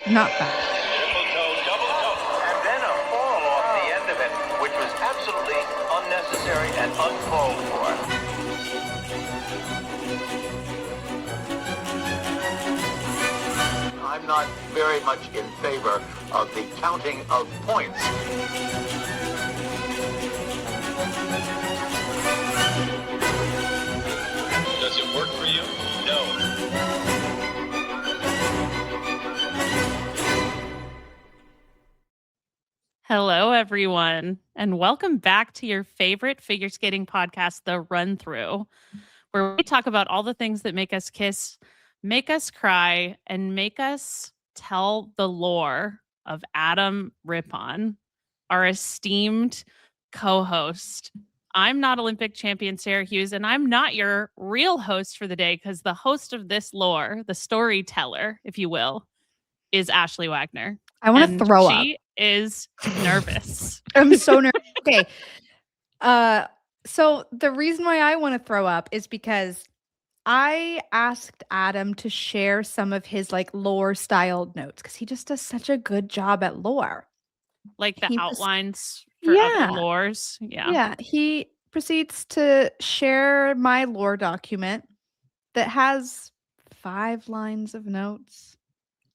Not bad. Triple toe, double toe, and then a fall off the end of it, which was absolutely unnecessary and uncalled for. I'm not very much in favor of the counting of points. Does it work for you? No. Hello, everyone, and welcome back to your favorite figure skating podcast, The Runthrough, where we talk about all the things that make us kiss, make us cry, and make us tell the lore of Adam Rippon, our esteemed co-host. I'm not Olympic champion Sarah Hughes, and I'm not your real host for the day because the host of this lore, the storyteller, if you will, is Ashley Wagner. I want to throw up. She is nervous. I'm so nervous. Okay. So the reason why I want to throw up is because I asked Adam to share some of his like lore styled notes because he just does such a good job at lore. Like the He outlines for Yeah. other lores. Yeah. Yeah. He proceeds to share my lore document that has 5 lines of notes.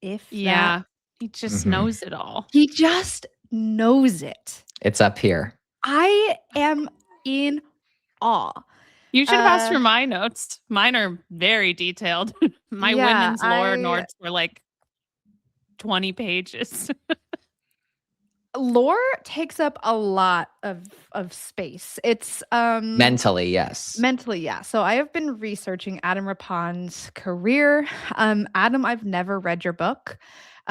If that. Yeah. He just knows it all. He just knows it. It's up here. I am in awe. You should have asked for my notes. Mine are very detailed. My women's lore notes were like 20 pages. Lore takes up a lot of space. It's Mentally, yes. Mentally, yeah. So I have been researching Adam Rippon's career. Adam, I've never read your book.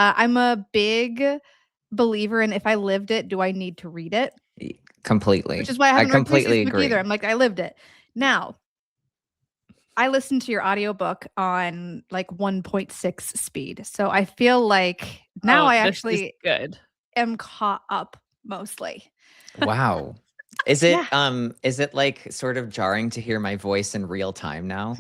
I'm a big believer in if I lived it, do I need to read it? Completely. Which is why I haven't completely read this book agree. either. I'm like, I lived it. Now, I listened to your audiobook on like 1.6 speed. So I feel like now I actually good. am caught up mostly. Wow. Is it like sort of jarring to hear my voice in real time now?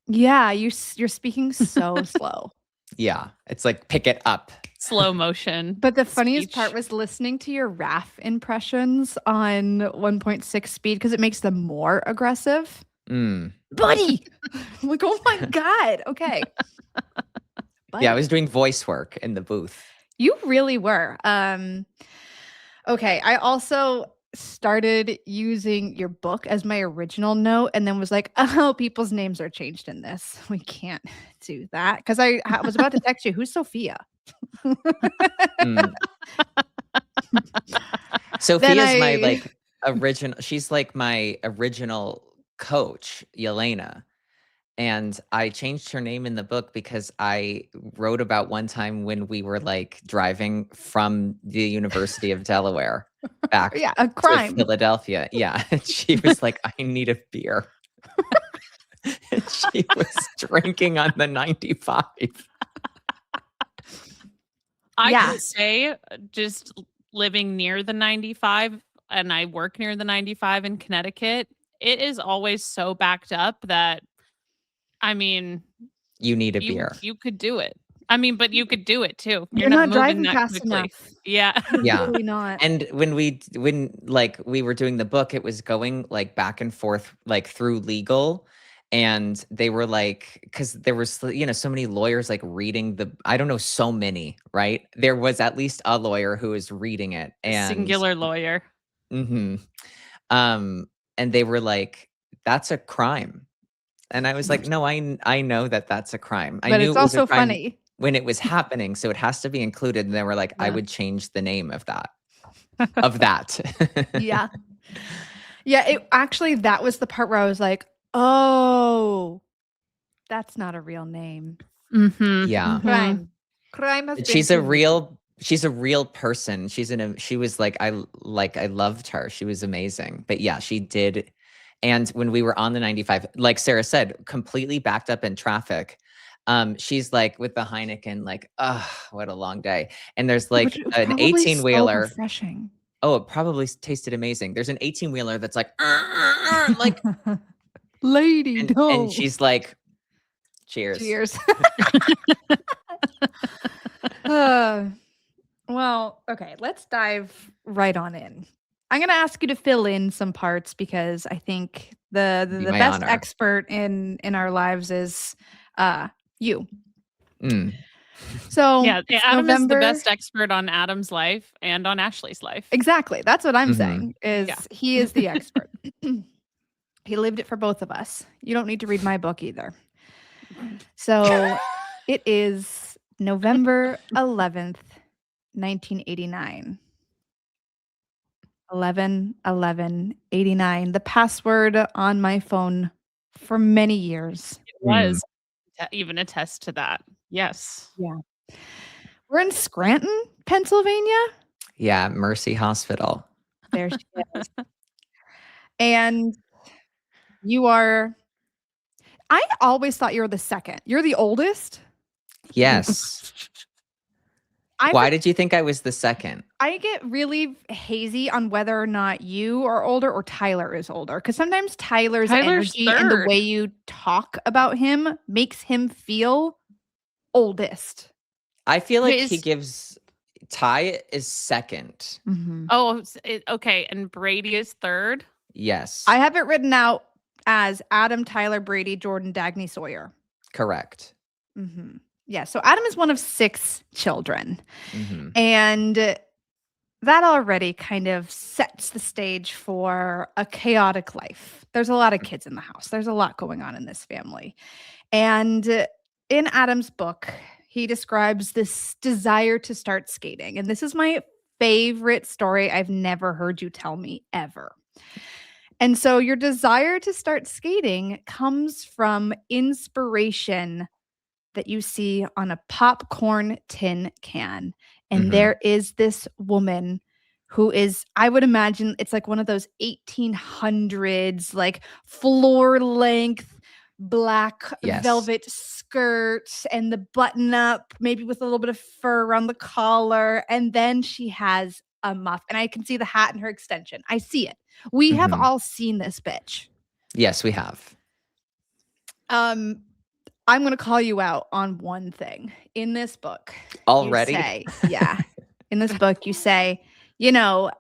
Yeah, you're speaking so slow. Yeah, it's like pick it up. Slow motion. But the funniest part was listening to your RAF impressions on 1.6 speed because it makes them more aggressive. Buddy! I'm like, oh my God. Okay. Buddy. Yeah, I was doing voice work in the booth. You really were. Okay. I also started using your book as my original note and then was like, oh, people's names are changed in this. We can't do that. Because I was about to text you, who's Sophia? Sophia's my like original, she's like my original coach, Yelena. And I changed her name in the book because I wrote about one time when we were like driving from the University of Delaware back a crime. to Philadelphia. Yeah. And she was like, I need a beer. And she was drinking on the 95. I can say just living near the 95 and I work near the 95 in Connecticut, it is always so backed up that I mean, you need a beer. You could do it. I mean, but you could do it too. You're not driving fast enough. Yeah. Yeah. Really not. And when we were doing the book, it was going like back and forth, like through legal. And they were like, because there was, so many lawyers like reading I don't know, so many, right? There was at least a lawyer who was reading it. And singular lawyer. And they were like, that's a crime. And I was like, no, I know that that's a crime. But I knew it's it was also a crime funny when it was happening. So it has to be included. And they were like, I would change the name of that. Yeah. Yeah. That was the part where I was like, oh, that's not a real name. Yeah. Crime has She's a real person. She was like, I loved her. She was amazing. But yeah, she did. And when we were on the 95, like Sarah said, completely backed up in traffic. She's like with the Heineken, like, what a long day. And there's like an 18-wheeler. So refreshing. Oh, it probably tasted amazing. There's an 18-wheeler that's like, like, lady, and she's like, cheers. Cheers. Well, okay, let's dive right on in. I'm going to ask you to fill in some parts because I think Be the my best honor. expert in our lives is you. Mm. So Yeah, it's Adam is the November. best expert on Adam's life and on Ashley's life. Exactly. That's what I'm Mhm. saying. Is Yeah. he is the expert. He lived it for both of us. You don't need to read my book either. So it is November 11th, 1989. 11/11/89. The password on my phone for many years. It was to even attest to that. Yes. Yeah. We're in Scranton, Pennsylvania. Yeah, Mercy Hospital. There she is. And you are I always thought you were the second. You're the oldest? Yes. I Why did you think I was the second? I get really hazy on whether or not you are older or Tyler is older. Because sometimes Tyler's Tyler's energy and the third. way you talk about him makes him feel oldest. I feel like he His- gives Ty is second. Oh, okay. And Brady is third. Yes. I have it written out as Adam, Tyler, Brady, Jordan, Dagny, Sawyer. Correct. Yeah, so Adam is one of 6 children. Mhm. And that already kind of sets the stage for a chaotic life. There's a lot of kids in the house. There's a lot going on in this family. And in Adam's book, he describes this desire to start skating. And this is my favorite story I've never heard you tell me ever. And so your desire to start skating comes from inspiration that you see on a popcorn tin can. And there is this woman who is, I would imagine it's like one of those 1800s, like floor length black Yes. velvet skirts and the button up, maybe with a little bit of fur around the collar. And then she has a muff. And I can see the hat and her extension. I see it. We have all seen this bitch. Yes, we have. I'm going to call you out on one thing. In this book, Already? you say, yeah. In this book, you say, you know,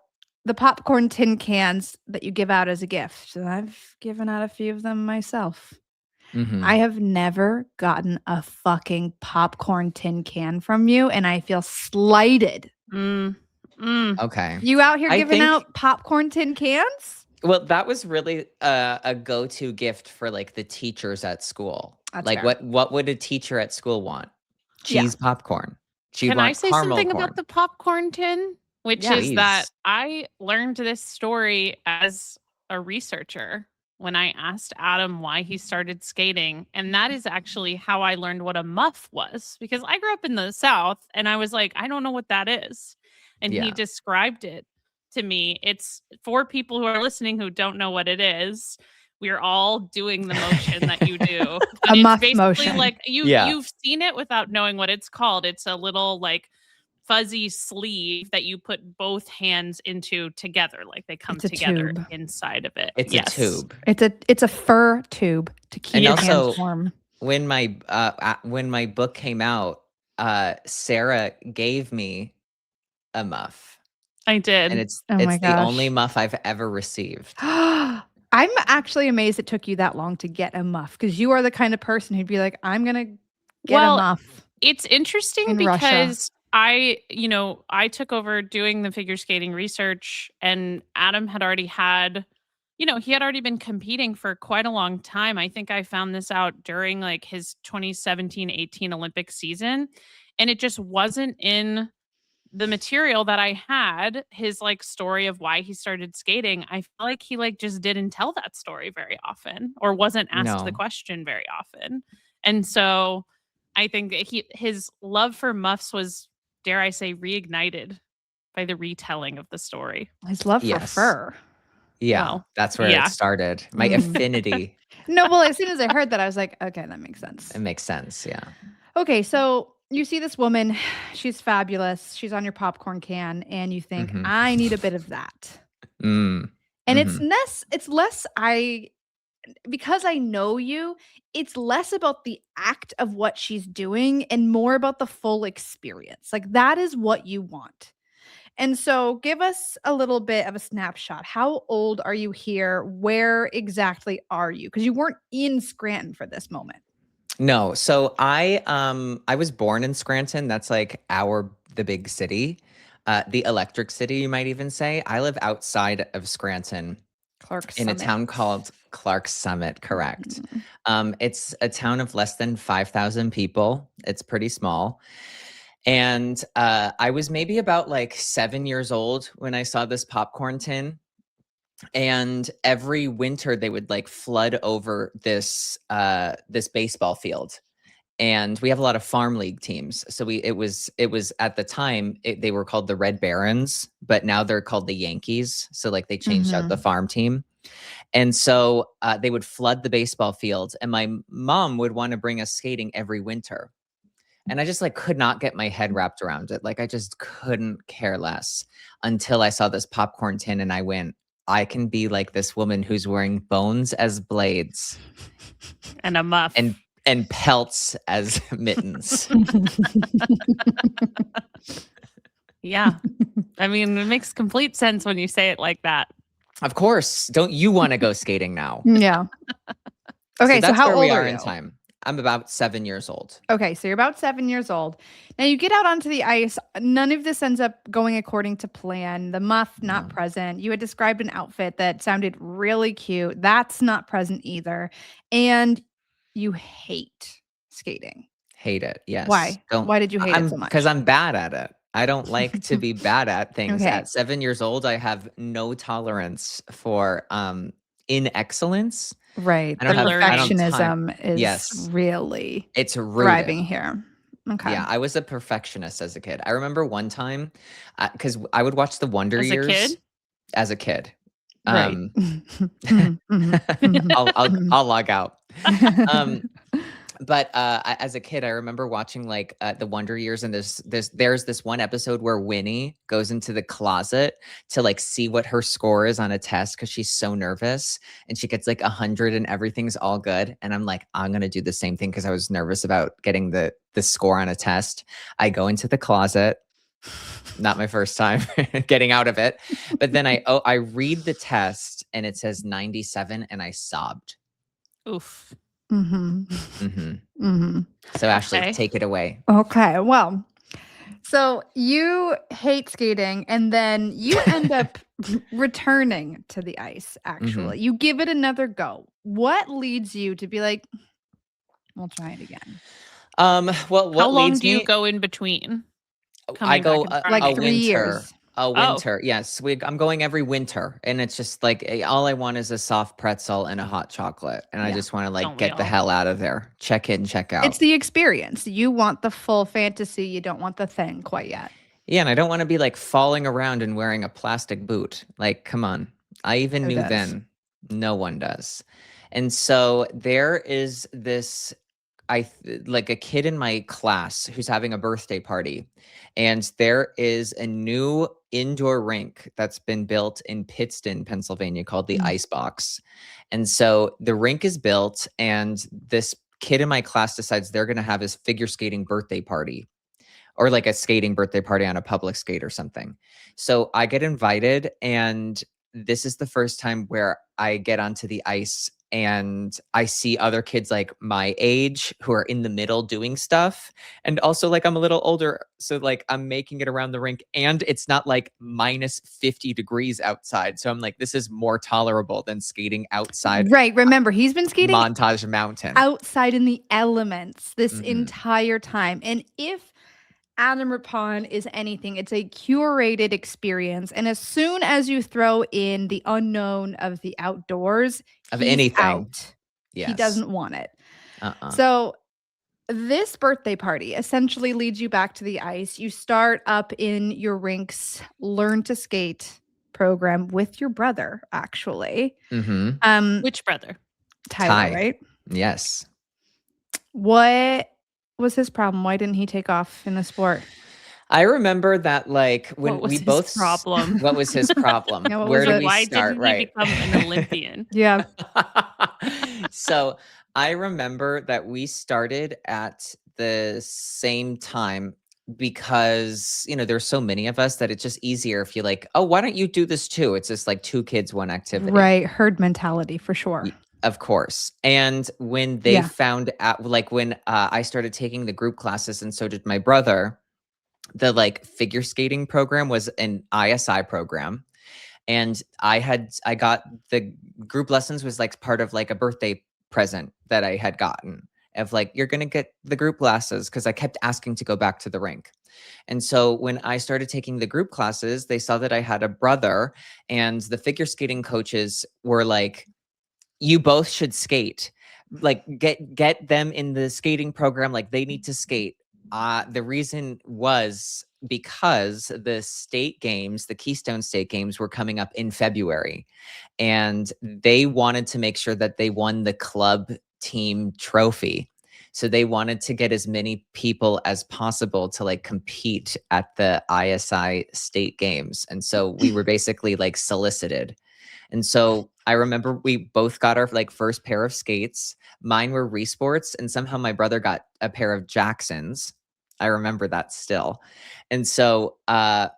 the popcorn tin cans that you give out as a gift. And I've given out a few of them myself. I have never gotten a fucking popcorn tin can from you, and I feel slighted. Okay. You out here I giving think- out popcorn tin cans? Well, that was really a go-to gift for like the teachers at school. That's like fair. what would a teacher at school want? Yeah. Cheese popcorn. She'd Can want I say caramel something corn. about the popcorn tin? Which Yeah. is that Please. I learned this story as a researcher when I asked Adam why he started skating. And that is actually how I learned what a muff was, because I grew up in the South and I was like, I don't know what that is. And he Yeah. described it to me. It's for people who are listening who don't know what it is. We're all doing the motion that you do. But A it's muff basically motion. like Yeah. you've seen it without knowing what it's called. It's a little like fuzzy sleeve that you put both hands into together, like they come It's a together tube. inside of it. It's Yes. a tube. It's a fur tube to keep And your also- hands warm. When my book came out, Sarah gave me a muff. I did. And it's Oh my the only gosh. muff I've ever received. I'm actually amazed it took you that long to get a muff because you are the kind of person who'd be like, I'm gonna get Well, a muff. It's interesting in Russia. because I took over doing the figure skating research, and Adam had already had, he had already been competing for quite a long time. I think I found this out during like his 2017-18 Olympic season, and it just wasn't in the material that I had, his like story of why he started skating. I feel like he like just didn't tell that story very often or wasn't asked the No. question very often. And so I think that his love for muffs was, dare I say, reignited by the retelling of the story. His love for Yes. fur. Yeah, Well, that's where yeah. it started. My affinity. No, well, as soon as I heard that, I was like, okay, that makes sense. It makes sense. Yeah. Okay, so you see this woman, she's fabulous. She's on your popcorn can, and you think, Mhm. I need a bit of that. Mm. And Mhm. it's less because I know you, it's less about the act of what she's doing and more about the full experience. Like that is what you want. And so give us a little bit of a snapshot. How old are you here? Where exactly are you? Because you weren't in Scranton for this moment. No. So I was born in Scranton. That's like the big city. The electric city, you might even say. I live outside of Scranton Clark in a Summit. town called Clark Summit, correct. Mhm. It's a town of less than 5,000 people. It's pretty small. And I was maybe about like 7 years old when I saw this popcorn tin. And every winter they would like flood over this baseball field. And we have a lot of farm league teams. So it was at the time they were called the Red Barons, but now they're called the Yankees. So like they changed out the farm team. And so they would flood the baseball field, and my mom would want to bring us skating every winter. And I just like could not get my head wrapped around it. Like I just couldn't care less until I saw this popcorn tin and I went, I can be like this woman who's wearing bones as blades And a muff. and pelts as mittens. Yeah. I mean, it makes complete sense when you say it like that. Of course. Don't you want to go skating now? Yeah. Okay, so that's how where old we are are in you? time. I'm about 7 years old. Okay, so you're about 7 years old. Now you get out onto the ice. None of this ends up going according to plan. The muff, not No. present. You had described an outfit that sounded really cute. That's not present either. And you hate skating. Hate it. Yes. Why? Why did you hate it so much? Because I'm bad at it. I don't like to be bad at things. Okay. At 7 years old, I have no tolerance for inexcellence. Right. I don't The have- I don't time- perfectionism is Yes. really It's rooted. thriving here. Okay. Yeah, I was a perfectionist as a kid. I remember one time, because I would watch the Wonder As a Years kid? as a kid. Right. I'll log out. But as a kid, I remember watching like the Wonder Years, and there's this one episode where Winnie goes into the closet to like see what her score is on a test because she's so nervous, and she gets like 100 and everything's all good. And I'm like, I'm gonna do the same thing because I was nervous about getting the score on a test. I go into the closet. Not my first time getting out of it, but then I read the test and it says 97, and I sobbed. Oof. So Ashley, Okay. take it away. Okay. Well, so you hate skating and then you end up returning to the ice, actually. You give it another go. What leads you to be like, we'll try it again? Well, what How long leads do you me? go in between? I coming go back and Like trying? 3 winter. years. A winter. Yes, I'm going every winter, and it's just like all I want is a soft pretzel and a hot chocolate, and I Yeah. just want to like Don't we get the all? hell out of there. Check in, check out. It's the experience. You want the full fantasy. You don't want the thing quite yet. Yeah, and I don't want to be like falling around and wearing a plastic boot. Like, come on. I even Who knew does? then. No one does. And so there is this like a kid in my class who's having a birthday party, and there is a new indoor rink that's been built in Pittston, Pennsylvania, called the Mm. Icebox. And so the rink is built, and this kid in my class decides they're going to have his figure skating birthday party, or like a skating birthday party on a public skate or something. So I get invited, and this is the first time where I get onto the ice and I see other kids like my age who are in the middle doing stuff. And also like I'm a little older. So like I'm making it around the rink, and it's not like minus 50 degrees outside. So I'm like, this is more tolerable than skating outside Right. Remember, he's been skating Montage Mountain. outside in the elements this Mhm. entire time. And if Adam Rippon is anything, it's a curated experience. And as soon as you throw in the unknown of the outdoors, Of he's anything. out. Yes. He doesn't want it. Uh-uh. So this birthday party essentially leads you back to the ice. You start up in your rink's learn to skate program with your brother, actually. Mhm. Which brother? Tyler, Ty. right? Yes. What was his problem? Why didn't he take off in the sport? I remember that like when What was we his both problem? What was his problem? Yeah, what Where was do it? we Why start? didn't he Right. become an Olympian? Yeah. So I remember that we started at the same time because, there's so many of us that it's just easier if you like, oh, why don't you do this too? It's just like 2 kids, 1 activity. Right. Herd mentality for sure. Of course. And when they found out, like when I started taking the group classes and so did my brother, the like figure skating program was an ISI program. And I got the group lessons was like part of like a birthday present that I had gotten of like, you're going to get the group classes because I kept asking to go back to the rink. And so when I started taking the group classes, they saw that I had a brother and the figure skating coaches were like, you both should skate. Like get them in the skating program. Like they need to skate. The reason was because the state games, the Keystone State Games were coming up in February and they wanted to make sure that they won the club team trophy. So they wanted to get as many people as possible to like compete at the ISI state games. And so we were basically like solicited. And so I remember we both got our like first pair of skates. Mine were Resports, and somehow my brother got a pair of Jacksons. I remember that still. And so my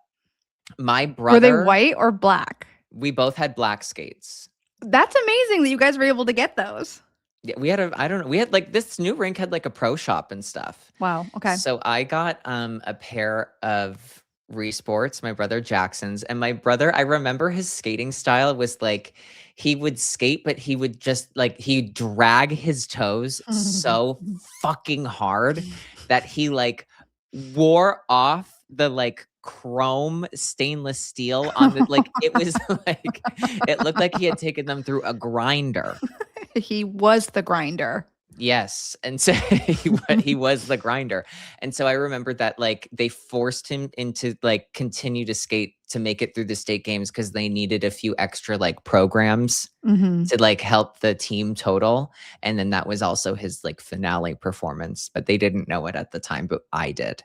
brother— Were they white or black? We both had black skates. That's amazing that you guys were able to get those. Yeah, we had like this new rink had like a pro shop and stuff. Wow. Okay. So I got a pair of Resports, my brother Jackson's, and my brother, I remember his skating style was like he would skate, but he would just like he'd drag his toes so fucking hard that he like wore off the like chrome stainless steel on the like it was like it looked like he had taken them through a grinder. He was the grinder. Yes. And so he was the grinder. And so I remember that like they forced him into like continue to skate to make it through the state games because they needed a few extra like programs to like help the team total. And then that was also his like finale performance, but they didn't know it at the time, but I did.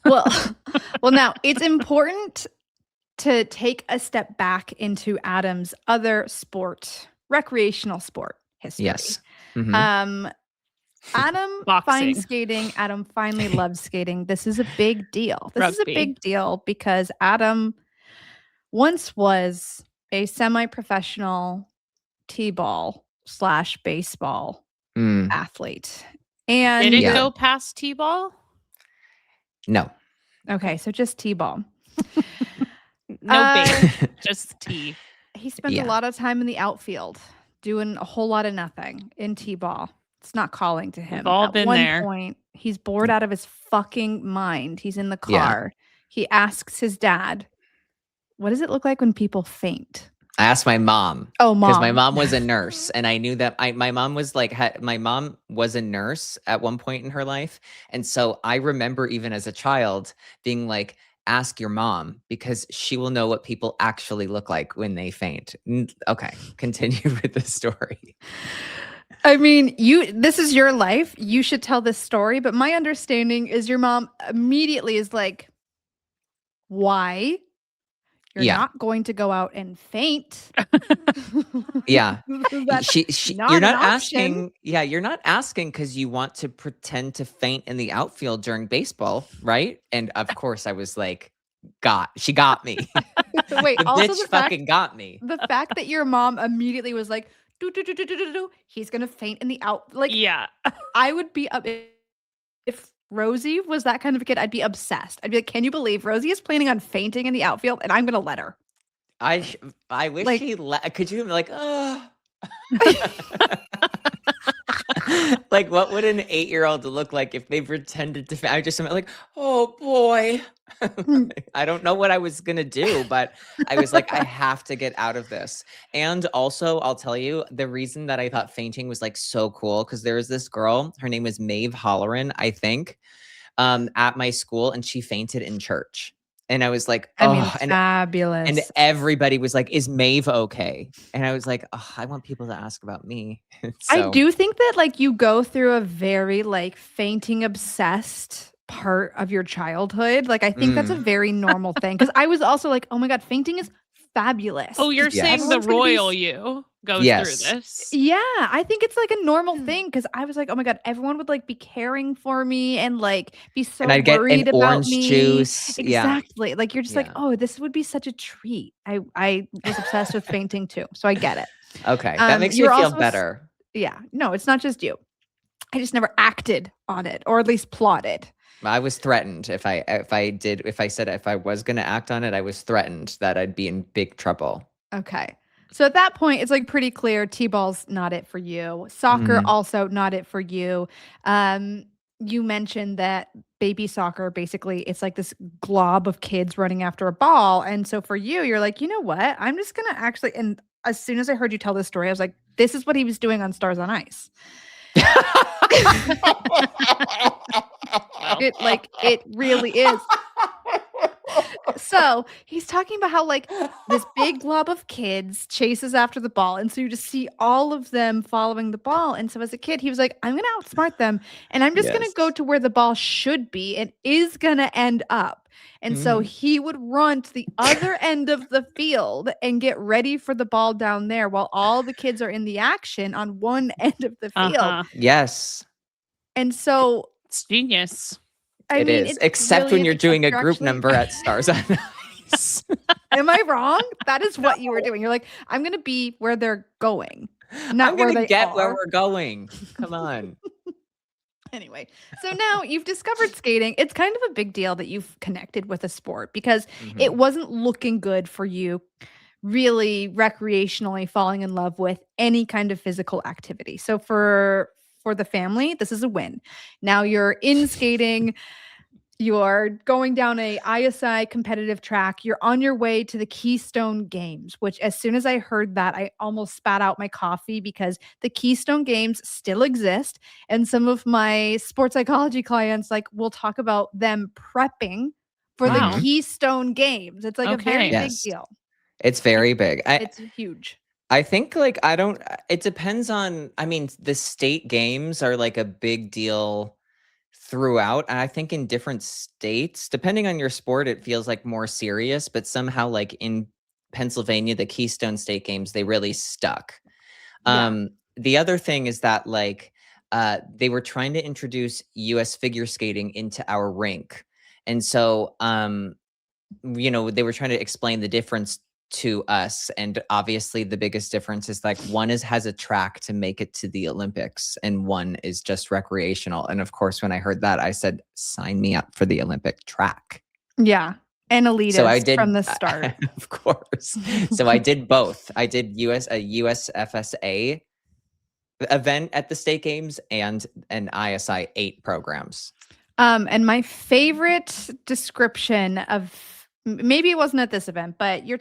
Well, now it's important to take a step back into Adam's other recreational sport history. Yes. Adam finds skating. Adam finally loves skating. This is a big deal. This is a big deal because Adam once was a semi-professional t-ball / baseball athlete. And did it go past t-ball? No. Okay, so just t-ball. No base, just t. He spent a lot of time in the outfield doing a whole lot of nothing in t-ball. It's not calling to him. We've all been there. At one point, he's bored out of his fucking mind. He's in the car. He asks his dad, what does it look like when people faint? I asked my mom. Oh, mom. Because my mom was a nurse. And I knew that my mom was like, my mom was a nurse at one point in her life. And so I remember even as a child being like, ask your mom because she will know what people actually look like when they faint. Okay, continue with the story. I mean, this is your life. You should tell this story. But my understanding is your mom immediately is like, why? You're not going to go out and faint. Yeah. You're not asking. Yeah, you're not asking because you want to pretend to faint in the outfield during baseball, right? And of course I was like, she got me. Wait, the also bitch fucking got me. The fact that your mom immediately was like, he's gonna faint in the out. Like, yeah. I would be up if Rosie was that kind of a kid. I'd be obsessed. I'd be like, can you believe Rosie is planning on fainting in the outfield and I'm going to let her? I wish could you be like, oh. Like, what would an 8-year-old look like if they pretended to I just like, oh boy. I don't know what I was going to do, but I was like, I have to get out of this. And also, I'll tell you, the reason that I thought fainting was like so cool, because there was this girl, her name was Maeve Holleran, I think, at my school, and she fainted in church. And I was like, fabulous. And everybody was like, is Maeve okay? And I was like, oh, I want people to ask about me. I do think that like you go through a very like fainting obsessed part of your childhood. Like I think that's a very normal thing. Because I was also like, oh my God, fainting is fabulous. Oh, you're saying the Everyone's gonna be royal you goes through Yes. this. Yeah, I think it's like a normal thing because I was like, oh my God, everyone would like be caring for me and like be so And I'd get an worried about orange me. juice. Yeah. Exactly. Like you're just like, Yeah. oh, this would be such a treat. I was obsessed with fainting too, so I get it. Okay. That makes me you're feel also better. Yeah, no, it's not just you. I just never acted on it, or at least plotted. I was threatened if I said if I was going to act on it, I was threatened that I'd be in big trouble. Okay. So at that point, it's like pretty clear T-ball's not it for you. Soccer Mhm. also not it for you. You mentioned that baby soccer, basically, it's like this glob of kids running after a ball. And so for you, you're like, you know what? I'm just going to actually, and as soon as I heard you tell this story, I was like, this is what he was doing on Stars on Ice. It really is. So he's talking about how like this big glob of kids chases after the ball. And so you just see all of them following the ball. And so as a kid, he was like, I'm going to outsmart them. And I'm just going to go Yes. to where the ball should be and is going to end up. And so he would run to the other end of the field and get ready for the ball down there while all the kids are in the action on one end of the field. Yes. And so It's genius. I mean, is. it's Except really when you're doing a you're group actually- number at Stars on Ice. Am I wrong? That is what you were doing. You're like, I'm going to be where they're going, not I'm where gonna they get are. where we're going. Come on. Anyway, so now you've discovered skating. It's kind of a big deal that you've connected with a sport because it wasn't looking good for you really recreationally falling in love with any kind of physical activity. So for the family, this is a win. Now you're in skating. You're going down a ISI competitive track. You're on your way to the Keystone Games, which as soon as I heard that, I almost spat out my coffee because the Keystone Games still exist. And some of my sports psychology clients like will talk about them prepping for Wow. the Keystone Games. It's like a very Okay. big Yes. deal. It's very big. It's huge. I think like it depends on, I mean, the state games are like a big deal throughout. And I think in different states, depending on your sport, it feels like more serious, but somehow like in Pennsylvania, the Keystone State Games, they really stuck. Yeah. The other thing is that like they were trying to introduce US figure skating into our rink. And so they were trying to explain the difference to us, and obviously the biggest difference is like one has a track to make it to the Olympics and one is just recreational. And of course when I heard that, I said, sign me up for the Olympic track. Yeah. And elitist So I did from the start. of course. So I did both. I did a USFSA event at the state games and an ISI 8 programs. And my favorite description of maybe it wasn't at this event, but you're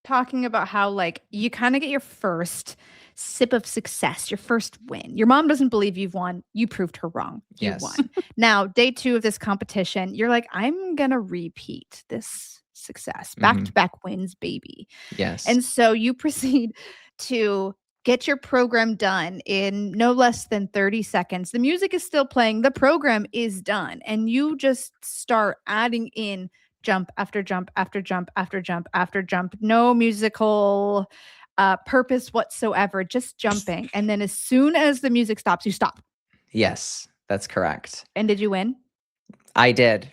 talking about how like you kind of get your first sip of success, your first win. Your mom doesn't believe you've won. You proved her wrong. You Yes. won. Now, day 2 of this competition, you're like, I'm gonna repeat this success. Back-to-back wins, baby. Yes. And so you proceed to get your program done in no less than 30 seconds. The music is still playing. The program is done. And you just start adding in jump after jump after jump after jump after jump. No musical purpose whatsoever, just jumping. And then as soon as the music stops, you stop. Yes, that's correct. And did you win? I did.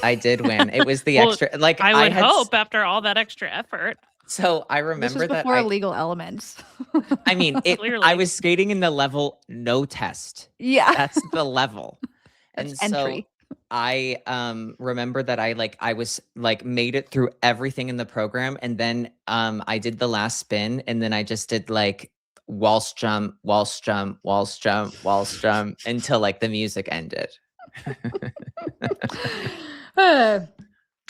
I did win. It was the Well, extra, like I would had hope after all that extra effort. So I This remember was that before illegal elements. I mean, I Clearly. was skating in the level no test. Yeah. That's the level. That's And so entry. I remember that I was like made it through everything in the program, and then I did the last spin, and then I just did like waltz jump, waltz jump, waltz jump, waltz jump until like the music ended.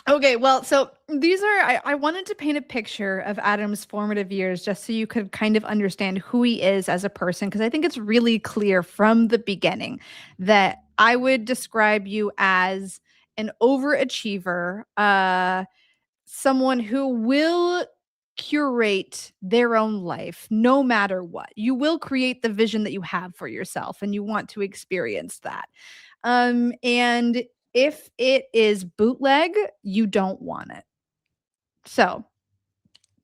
Okay, well, so these are, I wanted to paint a picture of Adam's formative years just so you could kind of understand who he is as a person, because I think it's really clear from the beginning that I would describe you as an overachiever, someone who will curate their own life no matter what. You will create the vision that you have for yourself and you want to experience that. And if it is bootleg, you don't want it. So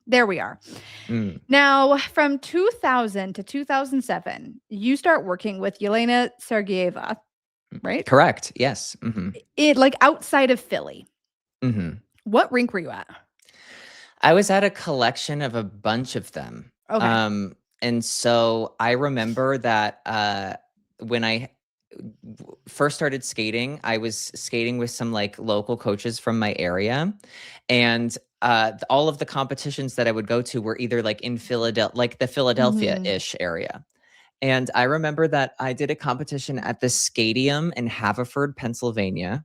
There we are. Now, from 2000 to 2007, you start working with Yelena Sergeyeva, right? Correct. Yes. It like outside of Philly. Mm-hmm. What rink were you at? I was at a collection of a bunch of them. Okay. And so I remember that when I first started skating, I was skating with some like local coaches from my area. And all of the competitions that I would go to were either like in Philadelphia, like the Philadelphia-ish area. And I remember that I did a competition at the Stadium in Haverford, Pennsylvania.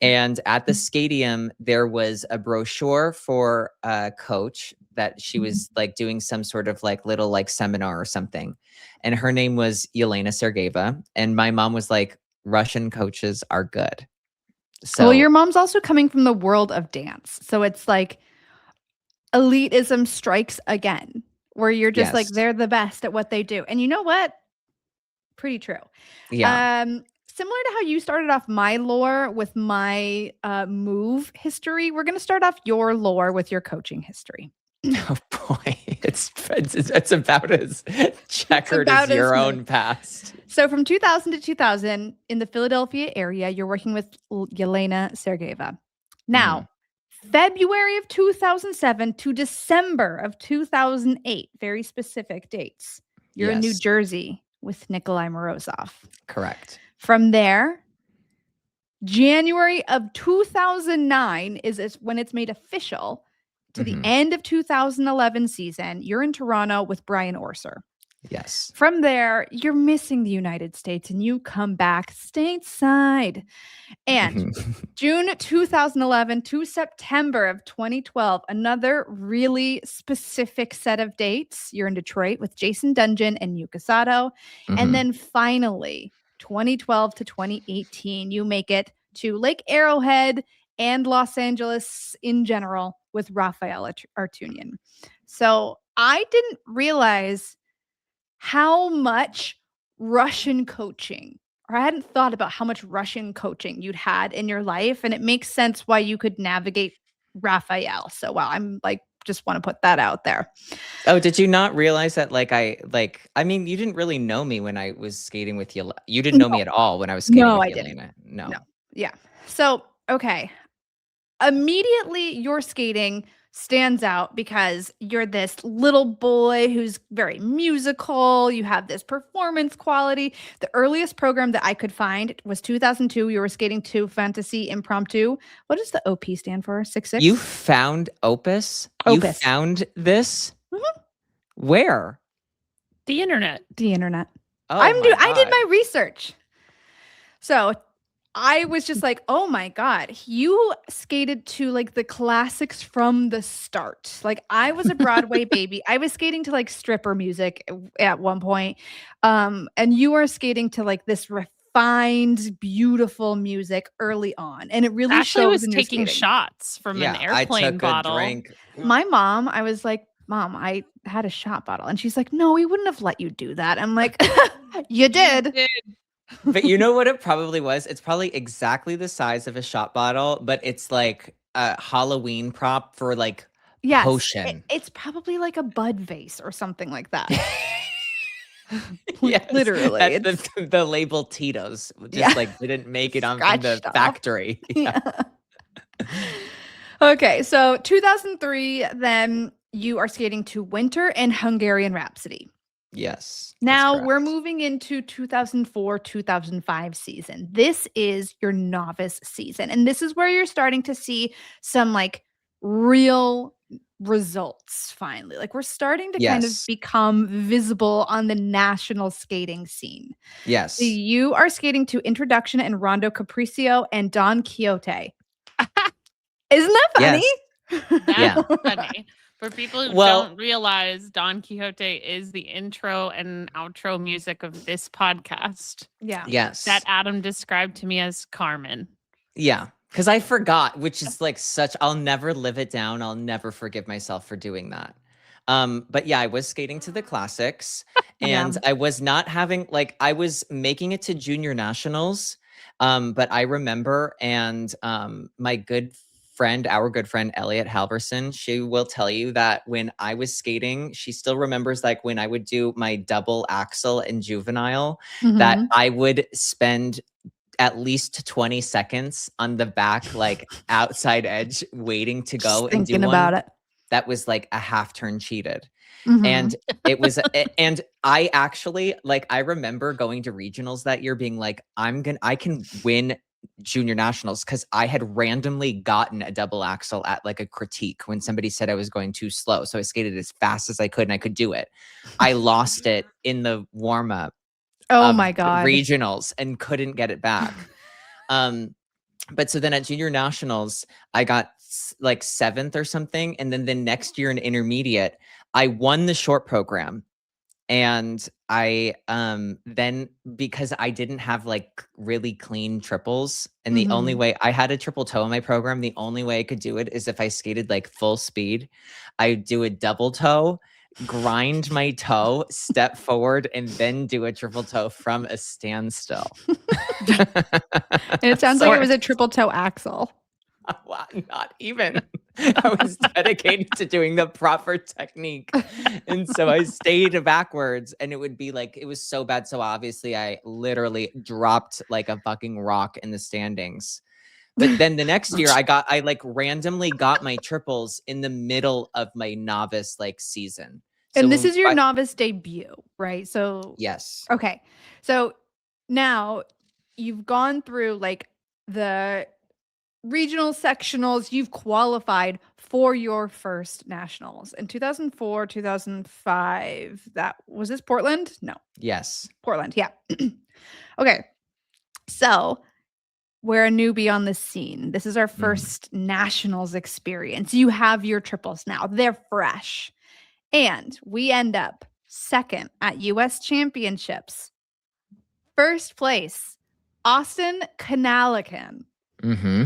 And at the Stadium, there was a brochure for a coach that she was like doing some sort of like little like seminar or something. And her name was Yelena Sergeyeva. And my mom was like, Russian coaches are good. So well, your mom's also coming from the world of dance. So it's like elitism strikes again, where you're just like, yes. they're the best at what they do. And you know what? Pretty true. Yeah. Similar to how you started off my lore with my move history, we're going to start off your lore with your coaching history. Oh boy, it's about as checkered as your own past. So from 2000 to 2000 in the Philadelphia area, you're working with Yelena Sergeyeva. Now, February of 2007 to December of 2008, very specific dates. You're in New Jersey with Nikolai Morozov. Correct. From there, January of 2009 is when it's made official to the end of 2011 season. You're in Toronto with Brian Orser. Yes. From there, you're missing the United States and you come back stateside. And June 2011 to September of 2012, another really specific set of dates. You're in Detroit with Jason Dungeon and Yuka Sato. And then finally, 2012 to 2018, you make it to Lake Arrowhead and Los Angeles in general with Raphael Artunian. So I didn't realize how much Russian coaching, or I hadn't thought about how much Russian coaching you'd had in your life. And it makes sense why you could navigate Raphael so well. I'm like, just want to put that out there. Oh, did you not realize that? I mean, you didn't really know me when I was skating with Yelena. You didn't know me at all when I was skating with Yelena. No. Yeah. So, okay. Immediately your skating stands out because you're this little boy who's very musical. You have this performance quality. The earliest program that I could find was 2002. You were skating to Fantasy Impromptu. What does the OP stand for? 6'6"? You found Opus? You found this? Where? The internet. Oh, I did my research. So I was just like, oh my God, you skated to like the classics from the start. Like I was a Broadway baby. I was skating to like stripper music at one point. And you were skating to like this refined, beautiful music early on. And it really Ashley shows was in your taking skating. shots from an airplane I took bottle. A drink. My mom, I was like, Mom, I had a shot bottle. And she's like, no, we wouldn't have let you do that. I'm like, you did. But you know what it probably was? It's probably exactly the size of a shot bottle, but it's like a Halloween prop for like potion. It's probably like a bud vase or something like that. Yes, literally. The label Tito's just like didn't make it on from the factory. Yeah. Okay, so 2003, then you are skating to Winter and Hungarian Rhapsody. Yes. Now we're moving into 2004-2005 season. This is your novice season. And this is where you're starting to see some like real results finally. Like we're starting to kind of become visible on the national skating scene. Yes. So you are skating to Introduction and Rondo Capriccio and Don Quixote. Isn't that funny? Yes. That's funny. For people who don't realize, Don Quixote is the intro and outro music of this podcast. Yeah. Yes. That Adam described to me as Carmen. Yeah. Because I forgot, which is like I'll never live it down. I'll never forgive myself for doing that. But yeah, I was skating to the classics and I was not having, I was making it to junior nationals. But I remember, and my good friend, our good friend, Elliot Halverson, she will tell you that when I was skating, she still remembers like when I would do my double axel in juvenile, that Mhm. I would spend at least 20 seconds on the back, like outside edge, waiting to Just go and do thinking about one it. that was like a half turn cheated. Mhm. And it was, and I actually, like, I remember going to regionals that year being like, I can win junior nationals because I had randomly gotten a double axel at like a critique when somebody said I was going too slow. So I skated as fast as I could and I could do it. I lost it in the warm up Oh of my God. regionals and couldn't get it back. But so then at junior nationals, I got like 7th or something. And then the next year in intermediate, I won the short program. And I then, because I didn't have like really clean triples, and the only Mhm. way I had a triple toe in my program, the only way I could do it is if I skated like full speed. I do a double toe, grind my toe, step forward, and then do a triple toe from a standstill. And it sounds like it was a triple toe axle. Well, not even. I was dedicated to doing the proper technique. And so I stayed backwards, and it would be like, it was so bad. So obviously I literally dropped like a fucking rock in the standings. But then the next year I like randomly got my triples in the middle of my novice like season. So And this is your but novice debut, right? So yes. okay. So now you've gone through like the regional sectionals, you've qualified for your first nationals in 2004, 2005. That was this Portland? No, Yes. Portland. Yeah. Okay. So we're a newbie on the scene. This is our first nationals experience. You have your triples now, they're fresh. And we end up second at US Championships. First place, Austin Kanalikan. Mm-hmm.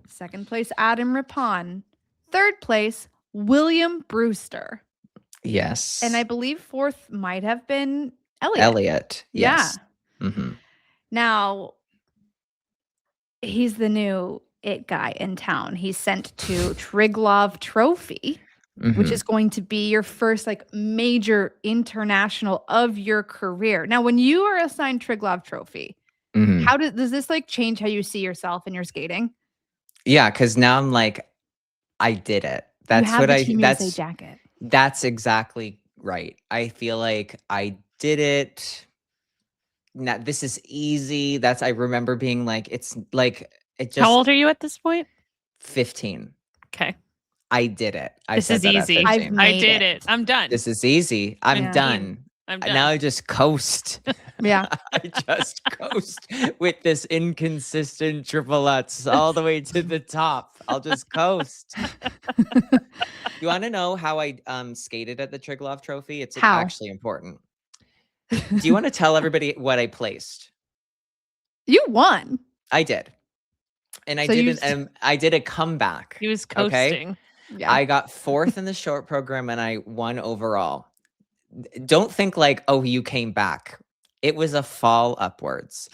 Second place, Adam Rippon. Third place, William Brewster. Yes. And I believe fourth might have been Elliot. Elliot. Yes. Yeah. Mm-hmm. Now, he's the new it guy in town. He's sent to Triglav Trophy, which is going to be your first like major international of your career. Now, when you are assigned Triglav Trophy, how does this like change how you see yourself in your skating? Yeah, because now I'm like, I did it. You have the Team USA jacket. That's exactly right. I feel like I did it. Now, this is easy. I remember being like, it's like, it just. How old are you at this point? 15. Okay. I did it. This is easy. I did it. I'm done. This is easy. I'm done. I'm done. Now I just coast. Yeah. I just coast with this inconsistent triplets all the way to the top. I'll just coast. You want to know how I skated at the Triglav Trophy? It's actually important. Do you want to tell everybody what I placed? You won. I did. And I did a comeback. He was coasting. Okay? Yeah. I got 4th in the short program and I won overall. Don't think like, oh, you came back. It was a fall upwards.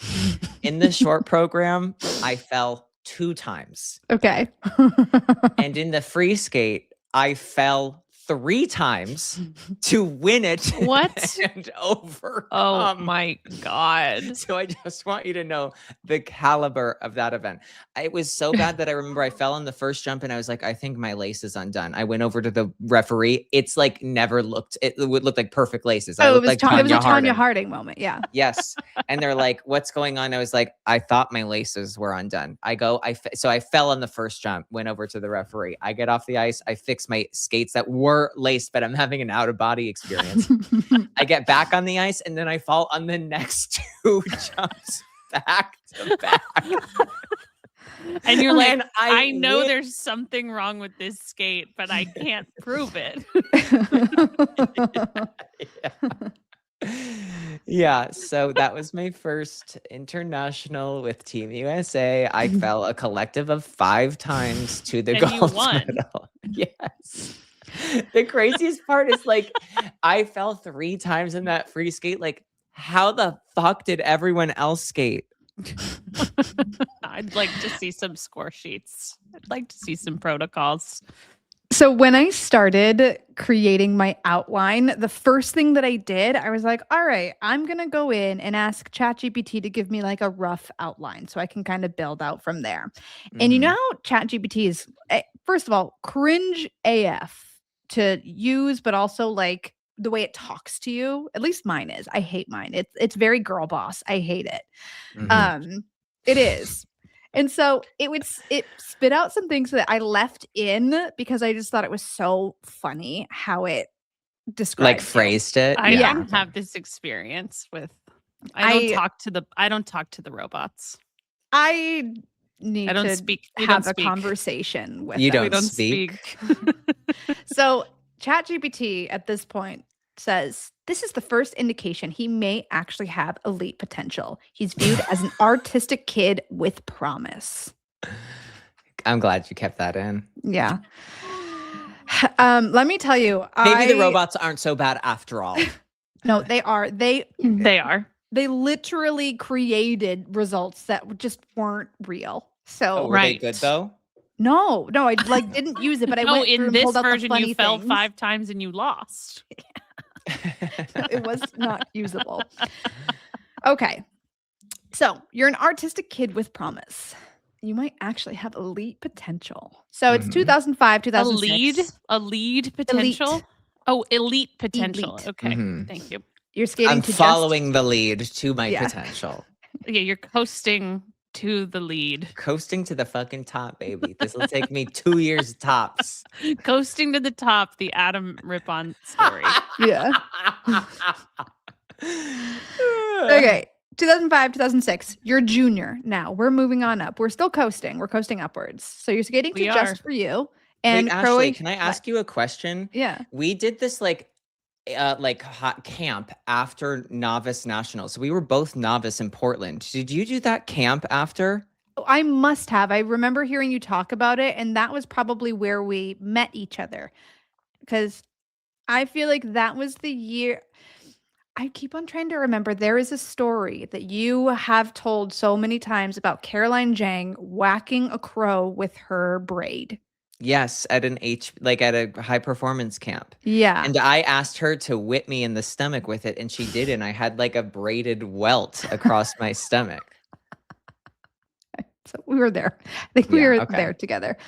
In the short program, I fell 2 times. Okay. And in the free skate, I fell 3 times to win it. What? And overcome. Oh my God. So I just want you to know the caliber of that event. It was so bad that I remember I fell on the first jump and I was like, I think my lace is undone. I went over to the referee. It's like it would look like perfect laces. It was a Tanya Harding moment. Yeah. Yes. And they're like, what's going on? I was like, I thought my laces were undone. So I fell on the first jump, went over to the referee. I get off the ice. I fix my skates that were laced, but I'm having an out of body experience. I get back on the ice and then I fall on the next 2 jumps back to back. And you're like, I know there's something wrong with this skate, but I can't prove it. Yeah, so that was my first international with Team USA. I fell a collective of 5 times to the gold medal. Yes. The craziest part is like, I fell 3 times in that free skate. Like, how the fuck did everyone else skate? I'd like to see some score sheets. I'd like to see some protocols. So when I started creating my outline, the first thing that I did, I was like, all right, I'm going to go in and ask ChatGPT to give me like a rough outline so I can kind of build out from there. And you know how ChatGPT is, first of all, cringe AF to use, but also like the way it talks to you. At least mine is. I hate mine. It's very girl boss. I hate it. It is. And so it spit out some things that I left in because I just thought it was so funny how it described Like phrased it. I Yeah. don't have this experience with. I don't talk to the robots. I need I don't to speak. We have don't a speak. conversation with You them. We don't don't speak. So ChatGPT at this point says this is the first indication he may actually have elite potential. He's viewed as an artistic kid with promise. I'm glad you kept that in. Yeah. Let me tell you, Maybe the robots aren't so bad after all. No, they are. They are. They literally created results that just weren't real. So Were they good though? No, I like didn't use it, but I went through in and this pulled out the version, funny you fell things. 5 times and you lost. It was not usable. Okay. So you're an artistic kid with promise. You might actually have elite potential. So it's 2005, 2006. A lead potential? Elite. Oh, elite potential. Elite. Okay. Thank you. You're skating I'm to following the lead to my Yeah. potential. Yeah, you're coasting to the lead. Coasting to the fucking top, baby. This will take me 2 years tops. Coasting to the top, the Adam Rippon story. Yeah. Okay. 2005, 2006. You're junior now. We're moving on up. We're still coasting. We're coasting upwards. So you're skating to We are. Just For You. And Wait, Ashley, Croatia- can I ask you a question? Yeah. We did this like hot camp after Novice Nationals. So we were both novice in Portland. Did you do that camp after? Oh, I must have. I remember hearing you talk about it, and that was probably where we met each other. Because I feel like that was the year. I keep on trying to remember. There is a story that you have told so many times about Caroline Jang whacking a crow with her braid. Yes, at at a high performance camp. Yeah. And I asked her to whip me in the stomach with it, and she did, and I had like a braided welt across my stomach. So we were there. I think we Yeah, were okay. there together.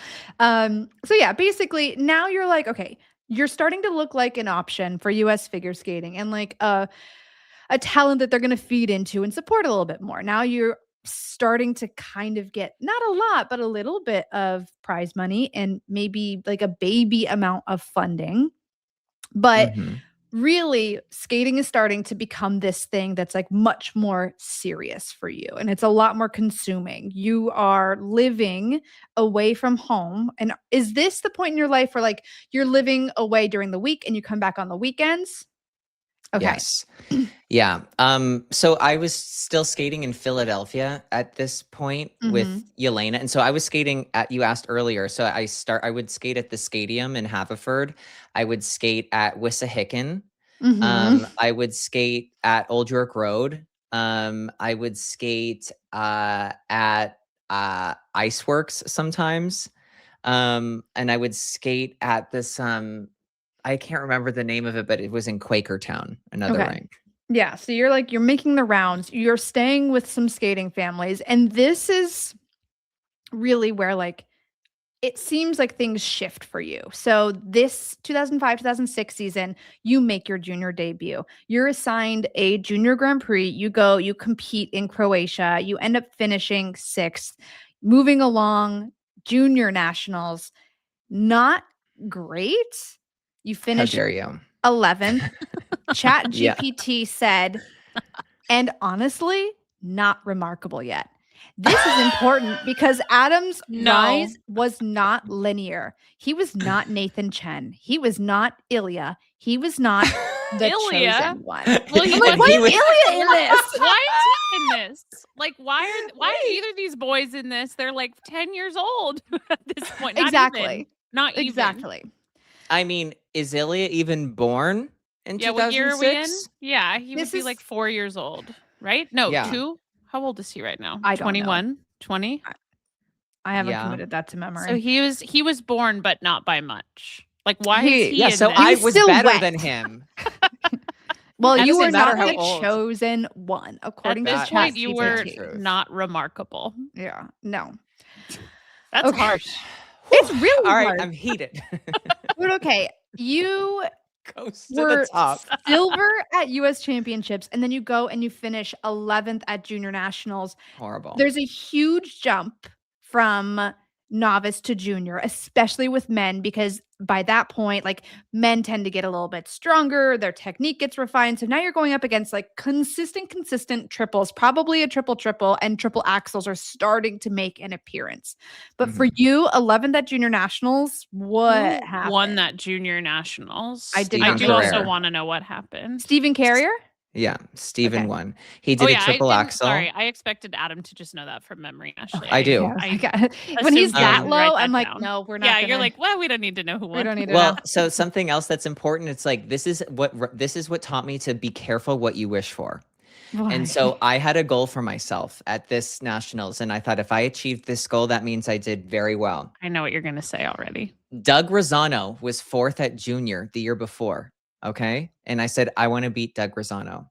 So yeah, basically now you're like, okay, you're starting to look like an option for US figure skating and like a talent that they're going to feed into and support a little bit more. Now you're starting to kind of get not a lot, but a little bit of prize money and maybe like a baby amount of funding. But really, skating is starting to become this thing that's like much more serious for you. And it's a lot more consuming. You are living away from home. And is this the point in your life where like you're living away during the week and you come back on the weekends? Okay. Yes. Yeah. So I was still skating in Philadelphia at this point with Yelena. And so I was skating you asked earlier. So I would skate at the Stadium in Haverford. I would skate at Wissahickon. I would skate at Old York Road. I would skate at Iceworks sometimes. And I would skate at this I can't remember the name of it, but it was in Quakertown, another rink. Yeah. So you're making the rounds. You're staying with some skating families. And this is really where like it seems like things shift for you. So this 2005, 2006 season, you make your junior debut. You're assigned a junior Grand Prix. You go, you compete in Croatia. You end up finishing 6th, moving along, junior nationals. Not great. You finished 11th. Chat GPT said, and honestly, not remarkable yet. This is important because Adam's rise was not linear. He was not Nathan Chen. He was not Ilya. He was not the chosen one. Well, I'm like, why is Ilya in this? Why is he in this? Like, why are either of these boys in this? They're like 10 years old at this point. Not even. Exactly. I mean, is Ilya even born in 2006? What year are we in? Yeah, he would be like 4 years old, right? No, 2. How old is he right now? I don't know. 21, 20? I haven't Yeah. committed that to So memory. he was born, but not by much. Like, why is he Yeah, in so this? I He's was still better wet. than him. Well, At you were this not matter the how old. chosen one, At according to this point, you were ChatGPT. Truth. not remarkable. Yeah, no. That's Okay. harsh. It's really All right, hard. I'm heated. But okay, you Goes to were the top. silver at US Championships, and then you go and you finish 11th at Junior Nationals. Horrible. There's a huge jump from novice to junior, especially with men, because by that point, like men tend to get a little bit stronger, their technique gets refined. So now you're going up against like consistent triples, probably a triple, and triple axles are starting to make an appearance. But for you, 11th at Junior Nationals, what Who happened? won that junior nationals? I did I not do know also that. want to know what happened. Stephen Carrier? Yeah, Steven Okay. won. He did a triple I axle. Sorry, I expected Adam to just know that from memory, Ashley. I do. Yeah, I when he's assumed that you'd low, write I'm that like, down. no, we're not. Yeah, gonna, you're like, well, we don't need to know who we won. don't need to Well, know. so something else that's important. It's like this is what taught me to be careful what you wish for. Why? And so I had a goal for myself at this nationals, and I thought if I achieved this goal, that means I did very well. I know what you're going to say already. Doug Rosano was 4th at junior the year before. Okay. And I said, I want to beat Doug Rosano.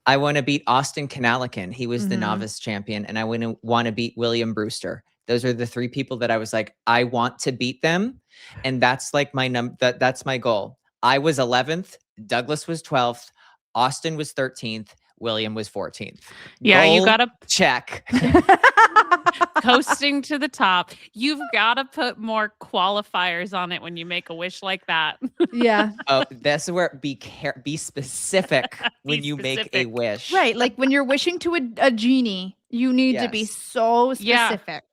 I want to beat Austin Kanalikin. He was the novice champion. And I want to beat William Brewster. Those are the 3 people that I was like, I want to beat them. And that's like my that's my goal. I was 11th. Douglas was 12th. Austin was 13th. William was 14th. Yeah, you Goal got to check. coasting to the top. You've got to put more qualifiers on it when you make a wish like that. Yeah. Oh, that's where be specific when you make a specific. wish. Right. Like when you're wishing to a genie, you need to be Yes. so Yeah. specific.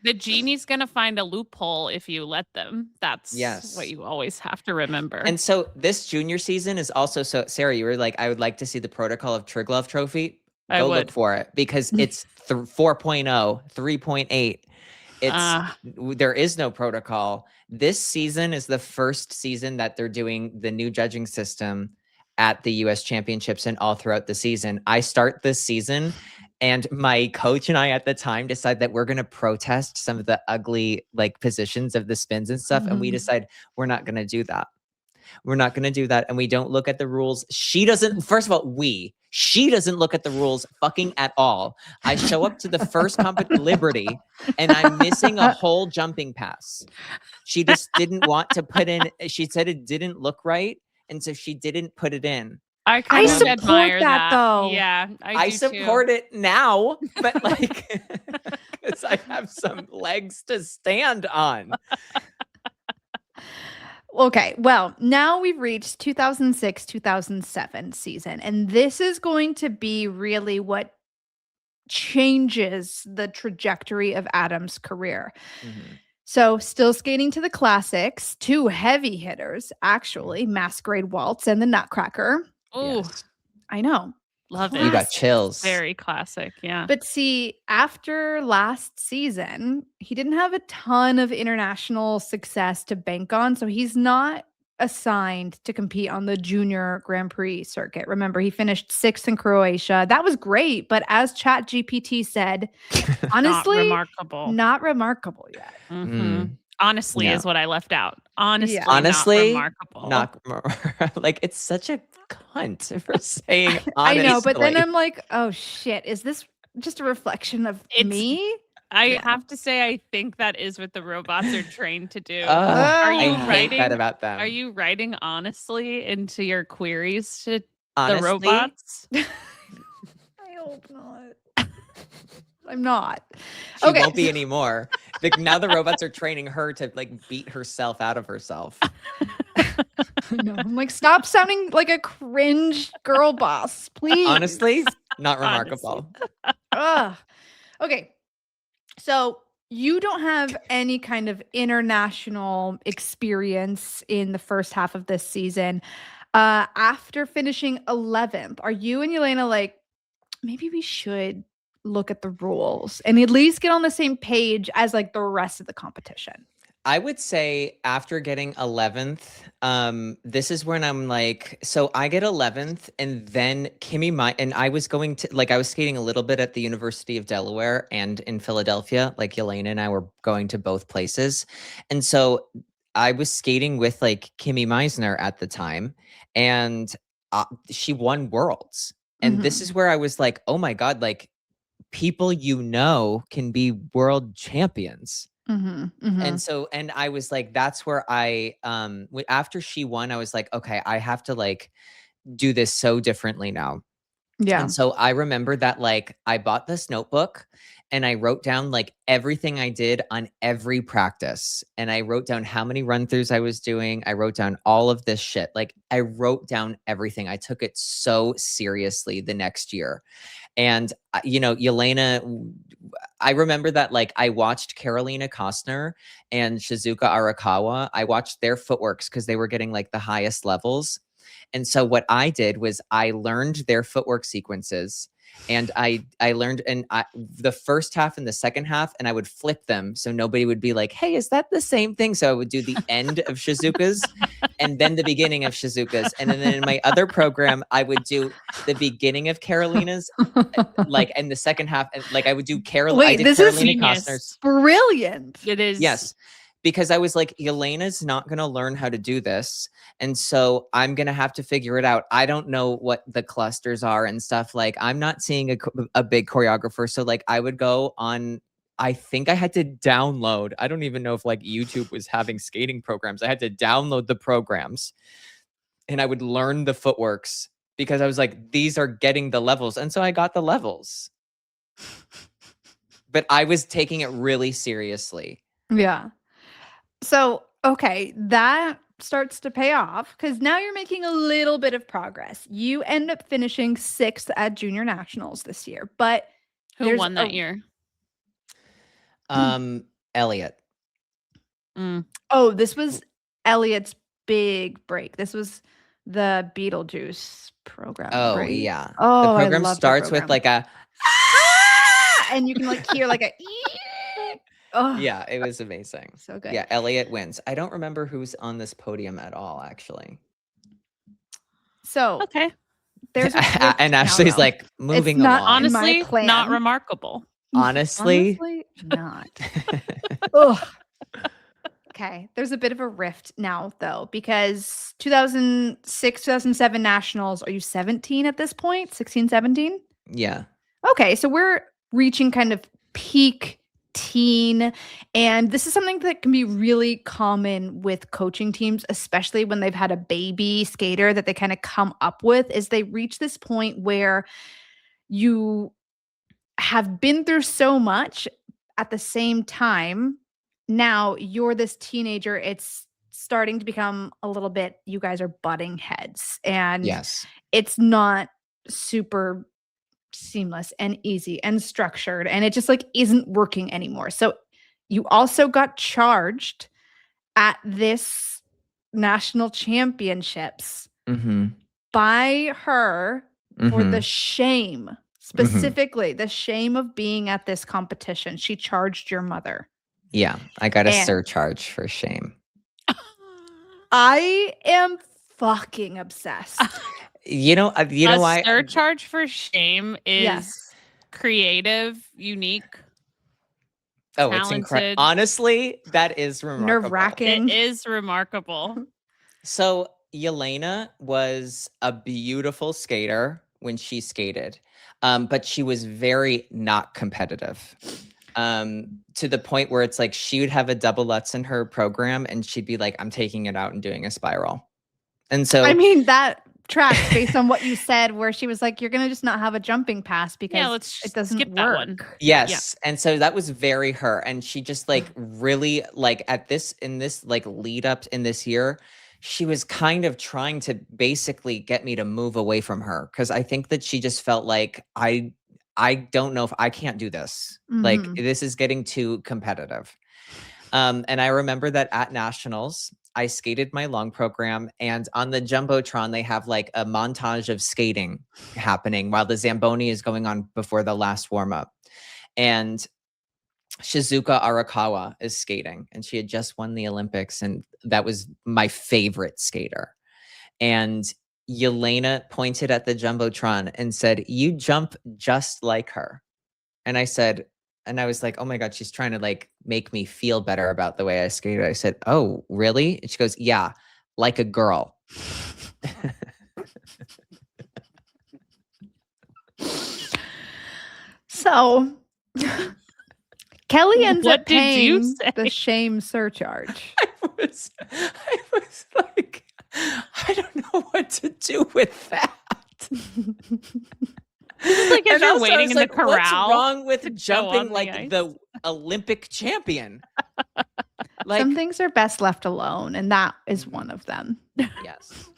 The genie's going to find a loophole if you let them. That's what you always have to remember. And so this junior season is also so Sarah, you were like, I would like to see the protocol of Triglav Trophy. Go look for it because it's 4.0, 3.8. It's there is no protocol. This season is the first season that they're doing the new judging system at the US Championships and all throughout the season. I start this season and my coach and I at the time decide that we're going to protest some of the ugly like positions of the spins and stuff. And we decide we're not going to do that. We're not going to do that. And we don't look at the rules. She doesn't, first of all, she doesn't look at the rules fucking at all. I show up to the first Liberty and I'm missing a whole jumping pass. She just didn't want to put in, she said it didn't look right. And so she didn't put it in. I kind of support admire that, though. Yeah, I do support it now, but like, because I have some legs to stand on. Okay, well, now we've reached 2006, 2007 season, and this is going to be really what changes the trajectory of Adam's career. So still skating to the classics, 2 heavy hitters, actually, Masquerade Waltz and the Nutcracker. Oh, Yes. I know. love it. You got chills. Very classic. Yeah. But see, after last season, he didn't have a ton of international success to bank on. So he's not assigned to compete on the junior Grand Prix circuit. Remember, he finished 6th in Croatia. That was great. But as ChatGPT said, honestly, not remarkable yet. Honestly is what I left out. Honestly, honestly, not remarkable. Like it's such a cunt for saying honestly. I know, but then I'm like, oh shit, is this just a reflection of me? I have to say, I think that is what the robots are trained to do. Are you I writing hate that about them. Are you writing honestly into your queries to honestly, the robots? I hope not. I'm not. She won't be anymore. Now the robots are training her to like beat herself out of herself. No, I'm like, stop sounding like a cringe girl boss, please. Honestly, not remarkable. Okay. So you don't have any kind of international experience in the first half of this season. After finishing 11th, are you and Yelena like, maybe we should look at the rules and at least get on the same page as like the rest of the competition? I would say after getting 11th, this is when I'm like, so I get 11th, and then and I was going to, like, I was skating a little bit at the University of Delaware and in Philadelphia. Like, Yelena and I were going to both places. And so I was skating with like Kimmy Meisner at the time, and she won Worlds. And this is where I was like, oh my God, like, people can be world champions. And so, and I was like, that's where after she won, I was like, okay, I have to like do this so differently now. Yeah. And so I remember that like I bought this notebook and I wrote down like everything I did on every practice. And I wrote down how many run-throughs I was doing. I wrote down all of this shit. Like, I wrote down everything. I took it so seriously the next year. And, Yelena, I remember that, like, I watched Carolina Kostner and Shizuka Arakawa. I watched their footworks because they were getting, like, the highest levels. And so what I did was I learned their footwork sequences, and I learned the first half and the second half, and I would flip them so nobody would be like, hey, is that the same thing? So I would do the end of Shizuka's and then the beginning of Shizuka's. And then in my other program, I would do the beginning of Carolina's, like, and the second half, like I would do Carolina. Wait, this is Carolina Kostner's. Brilliant. It is. Yes. Because I was like, Yelena's not going to learn how to do this. And so I'm going to have to figure it out. I don't know what the clusters are and stuff. Like, I'm not seeing a big choreographer. So like I would go on, I think I had to download. I don't even know if like YouTube was having skating programs. I had to download the programs and I would learn the footworks because I was like, these are getting the levels. And so I got the levels. But I was taking it really seriously. Yeah. So, okay, that starts to pay off because now you're making a little bit of progress. You end up finishing 6th at Junior Nationals this year, but who won that year? Elliot. Oh, this was Elliot's big break. This was the Beetlejuice program. Oh, right? yeah. Oh, the program starts with like a and you can like hear like a oh, yeah, it was amazing. so good. Yeah, Elliot wins. I don't remember who's on this podium at all, actually. So okay, there's and Ashley's like moving not along. Honestly, not remarkable. Honestly, not. Ugh. Okay, there's a bit of a rift now though, because 2006, 2007 Nationals, are you 17 at this point? 16, 17? Yeah. Okay, so we're reaching kind of peak teen, and this is something that can be really common with coaching teams, especially when they've had a baby skater that they kind of come up with, is they reach this point where you have been through so much at the same time. Now you're this teenager, it's starting to become a little bit, you guys are butting heads, and yes, it's not super seamless and easy and structured, and it just like isn't working anymore. So you also got charged at this national championships by her for the shame, specifically the shame of being at this competition. She charged your mother. Yeah, I got a surcharge for shame. I am fucking obsessed. You know why? Surcharge for shame is creative, unique. Oh, talented. It's incredible. Honestly, that is remarkable. Nerve-wracking. It is remarkable. So Yelena was a beautiful skater when she skated, but she was very not competitive. To the point where it's like she would have a double Lutz in her program and she'd be like, I'm taking it out and doing a spiral. And so I mean, that tracks based on what you said, where she was like, you're gonna just not have a jumping pass because it doesn't skip work. that one. Yes. Yeah. And so that was very her. And she just like really like in this like lead up in this year, she was kind of trying to basically get me to move away from her. Cause I think that she just felt like I don't know if I can't do this. Like, this is getting too competitive. And I remember that at Nationals, I skated my long program, and on the Jumbotron, they have like a montage of skating happening while the Zamboni is going on before the last warm up. And Shizuka Arakawa is skating, and she had just won the Olympics, and that was my favorite skater. And Yelena pointed at the Jumbotron and said, "You jump just like her." And I said, and I was like, "Oh my God, she's trying to like make me feel better about the way I skated." I said, "Oh, really?" And she goes, "Yeah, like a girl." So Kelly ends What up did you paying say? the shame surcharge. I was like, I don't know what to do with that. Like as And you're also, I waiting was in the like, what's corral wrong to with go jumping on the like ice? the Olympic champion? Like, Some things are best left alone, and that is one of them. yes.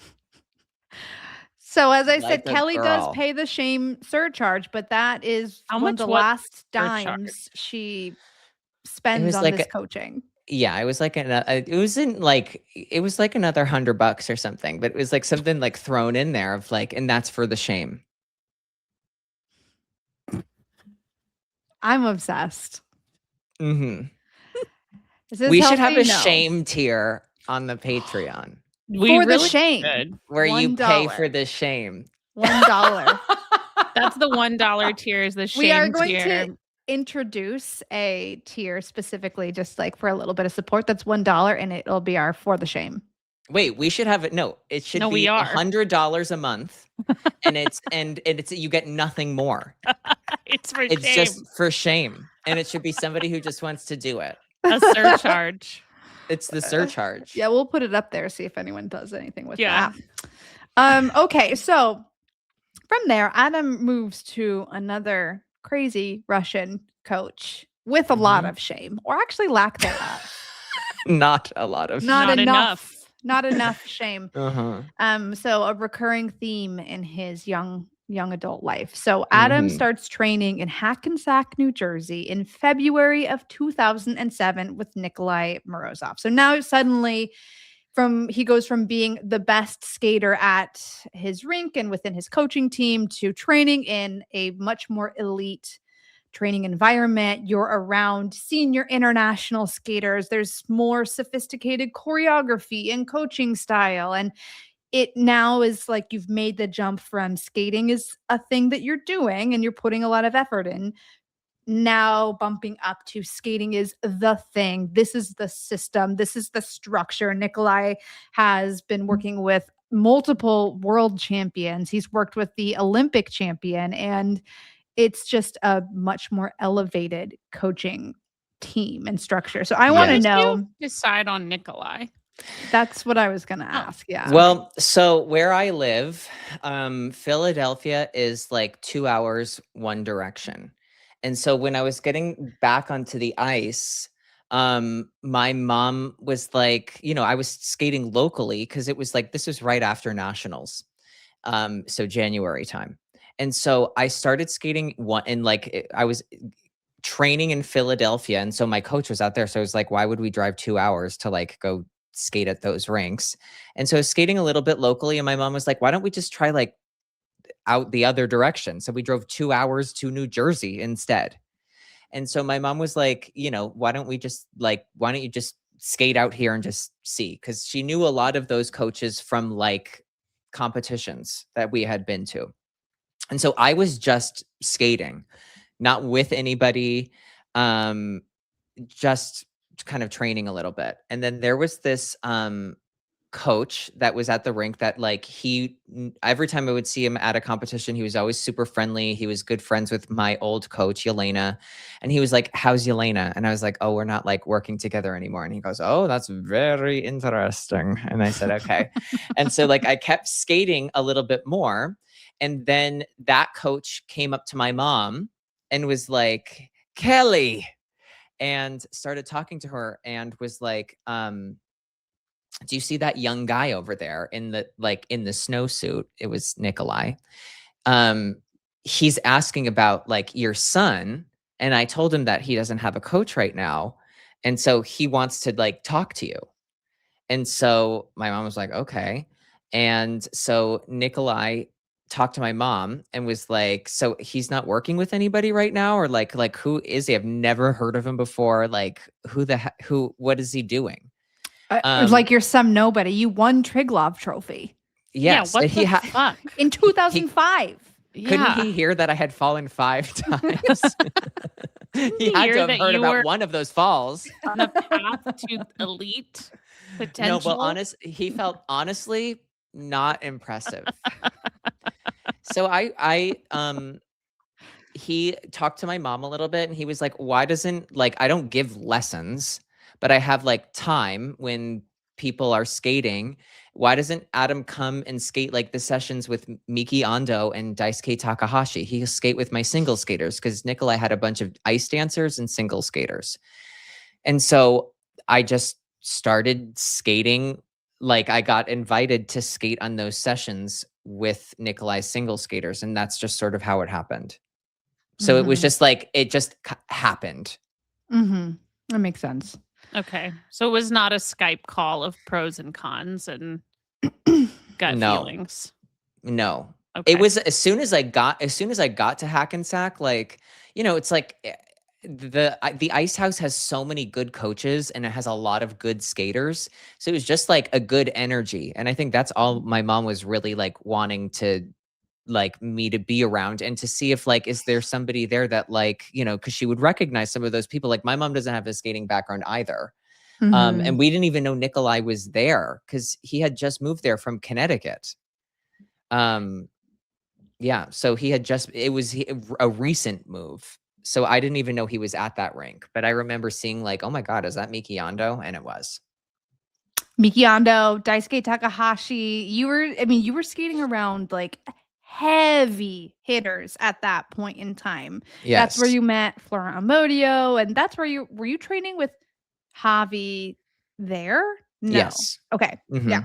So as I Like said, a Kelly does girl. pay the shame surcharge, but that is How one of much the was last the surcharge? dimes she It spends was on like this coaching. Yeah, it was like it was like another $100 or something, but it was like something like thrown in there of like, and that's for the shame. I'm obsessed. Mm-hmm. We should have a shame tier on the Patreon We for the really shame, should. where you pay for $1. the shame. $1. That's the $1 tier is the shame We are going tier. to introduce a tier specifically just like for a little bit of support. That's $1, and it'll be our for the shame. Wait, we should have it. No, it should No, be we are. $100 a month, and it's you get nothing more. It's for It's shame. just for shame, and it should be somebody who just wants to do it. A surcharge. It's the surcharge. Yeah, we'll put it up there, see if anyone does anything with Yeah. that. Okay, so from there, Adam moves to another crazy Russian coach with a lot of shame, or actually lack thereof. Not a lot of Not Not enough. Not enough shame. Uh-huh. So a recurring theme in his young adult life. So Adam starts training in Hackensack, New Jersey in February of 2007 with Nikolai Morozov. So now suddenly he goes from being the best skater at his rink and within his coaching team to training in a much more elite training environment. You're around senior international skaters. There's more sophisticated choreography and coaching style. And it now is like you've made the jump from skating is a thing that you're doing and you're putting a lot of effort in. Now bumping up to skating is the thing. This is the system. This is the structure. Nikolai has been working with multiple world champions. He's worked with the Olympic champion, and it's just a much more elevated coaching team and structure. So I want to know. Decide on Nikolai. That's what I was going to ask. Yeah. Well, so where I live, Philadelphia is like 2 hours one direction. And so when I was getting back onto the ice, my mom was like, I was skating locally because it was like, this was right after nationals. So January time. And so I started skating I was training in Philadelphia. And so my coach was out there. So I was like, why would we drive 2 hours to like go skate at those rinks? And so I was skating a little bit locally. And my mom was like, why don't we just try like out the other direction? So we drove 2 hours to New Jersey instead. And so my mom was like, why don't you just skate out here and just see? Because she knew a lot of those coaches from like competitions that we had been to. And so I was just skating, not with anybody, just kind of training a little bit. And then there was this coach that was at the rink that like every time I would see him at a competition, he was always super friendly. He was good friends with my old coach, Yelena. And he was like, how's Yelena? And I was like, oh, we're not like working together anymore. And he goes, oh, that's very interesting. And I said, okay. And so like I kept skating a little bit more. And then that coach came up to my mom and was like, Kelly, and started talking to her and was like, do you see that young guy over there in the snowsuit? It was Nikolai. He's asking about like your son. And I told him that he doesn't have a coach right now. And so he wants to like talk to you. And so my mom was like, okay. And so Nikolai talked to my mom and was like, so he's not working with anybody right now, or like who is he? I've never heard of him before. Like what is he doing? Like you're some nobody. You won Triglav Trophy Yes. What and the fuck? in 2005. Couldn't he hear that I had fallen 5 times? He had to have heard about one of those falls. On the path to elite potential. No, but he felt honestly not impressive. So he talked to my mom a little bit, and he was like, why doesn't, like, I don't give lessons, but I have like time when people are skating. Why doesn't Adam come and skate like the sessions with Miki Ando and Daisuke Takahashi? He'll skate with my single skaters, because Nikolai had a bunch of ice dancers and single skaters. And so I just started skating. Like, I got invited to skate on those sessions with Nikolai's single skaters, and that's just sort of how it happened. So it was just like, it just happened. That makes sense. Okay. So it was not a Skype call of pros and cons and gut feelings. No. Okay. It was as soon as I got to Hackensack, like, it's like the Ice House has so many good coaches, and it has a lot of good skaters. So it was just like a good energy. And I think that's all my mom was really like wanting to, like, me to be around, and to see if, like, is there somebody there that, like, because she would recognize some of those people. Like, my mom doesn't have a skating background either. And we didn't even know Nikolai was there, because he had just moved there from Connecticut. Yeah, so it was a recent move. So I didn't even know he was at that rink. But I remember seeing, like, oh my God, is that Miki Ando? And it was. Miki Ando, Daisuke Takahashi. You were skating around like heavy hitters at that point in time. Yes. That's where you met Flora Amodio, and that's where were you training with Javi there? No. Yes. Okay. Yeah.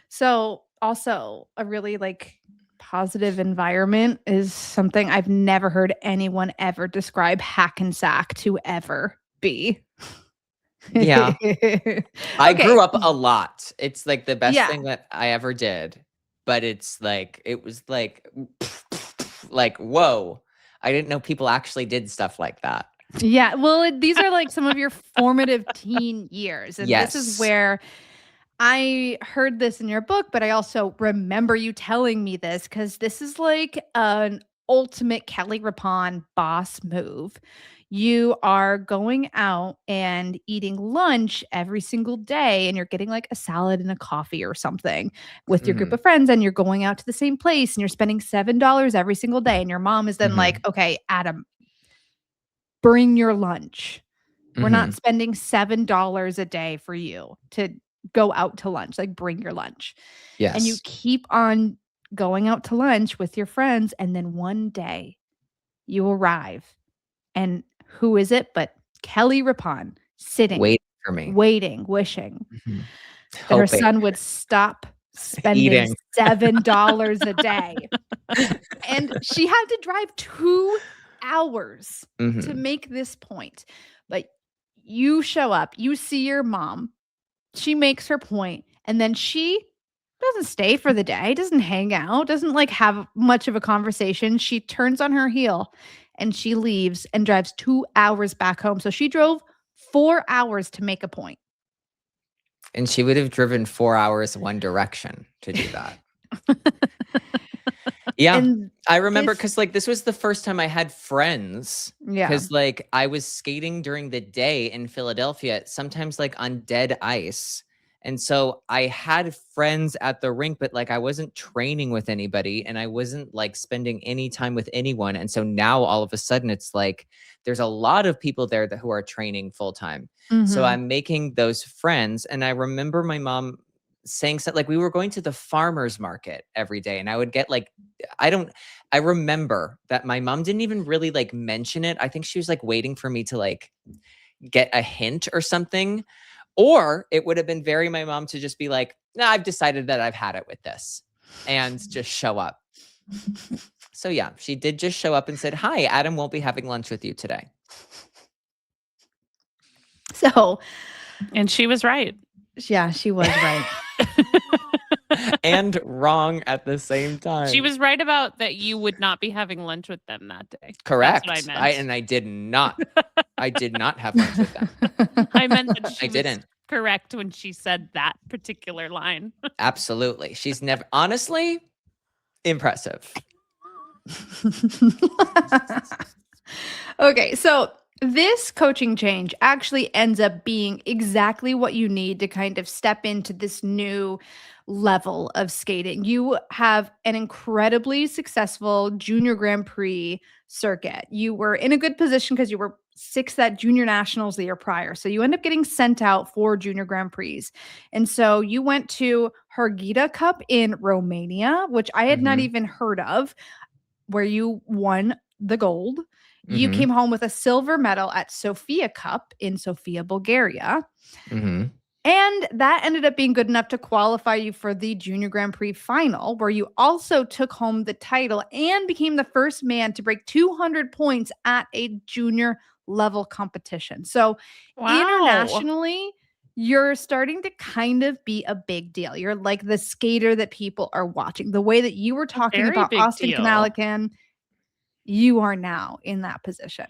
So also a really like positive environment is something I've never heard anyone ever describe Hackensack to ever be. Yeah. I grew up a lot. It's like the best thing that I ever did. But it's like, it was like, whoa. I didn't know people actually did stuff like that. Yeah. Well, these are like some of your formative teen years. And this is where I heard this in your book, but I also remember you telling me this, because this is like an ultimate Kelly Rippon boss move. You are going out and eating lunch every single day, and you're getting like a salad and a coffee or something with your group of friends, and you're going out to the same place, and you're spending $7 every single day. And your mom is then like, okay, Adam, bring your lunch. We're not spending $7 a day for you to go out to lunch. Like, bring your lunch. Yes. And you keep on going out to lunch with your friends. And then one day you arrive, and who is it but Kelly Rippon sitting, waiting for me, wishing that her son would stop spending $7 a day. And she had to drive 2 hours to make this point. But you show up, you see your mom, she makes her point, and then she doesn't stay for the day, doesn't hang out, doesn't like have much of a conversation. She turns on her heel and she leaves and drives 2 hours back home. So she drove 4 hours to make a point. And she would have driven 4 hours one direction to do that. Yeah. And I remember, because like this was the first time I had friends. Yeah. Because like I was skating during the day in Philadelphia, sometimes like on dead ice. And so I had friends at the rink, but like I wasn't training with anybody, and I wasn't like spending any time with anyone. And so now all of a sudden it's like there's a lot of people there who are training full time. So I'm making those friends. And I remember my mom saying something like, we were going to the farmer's market every day, and I would get like, I remember that my mom didn't even really like mention it. I think she was like waiting for me to like get a hint or something. Or it would have been my mom to just be like, nah, I've decided that I've had it with this, and just show up. So yeah, she did just show up and said, hi, Adam won't be having lunch with you today. So, and she was right. Yeah, she was right. and wrong at the same time. She was right about that you would not be having lunch with them that day. Correct. That's what I meant. And I did not. I did not have lunch with them. I meant that she I didn't. correct when she said that particular line. Absolutely. She's never, honestly, impressive. Okay, so this coaching change actually ends up being exactly what you need to kind of step into this new level of skating. You have an incredibly successful junior Grand Prix circuit. You were in a good position because you were 6th at junior nationals the year prior. So you end up getting sent out for junior Grand Prix. And so you went to Harghita Cup in Romania, which I had not even heard of, where you won the gold. You came home with a silver medal at Sofia Cup in Sofia, Bulgaria. And that ended up being good enough to qualify you for the Junior Grand Prix final, where you also took home the title and became the first man to break 200 points at a junior level competition. So internationally, you're starting to kind of be a big deal. You're like the skater that people are watching. The way that you were talking about Austin Kanalikan, you are now in that position.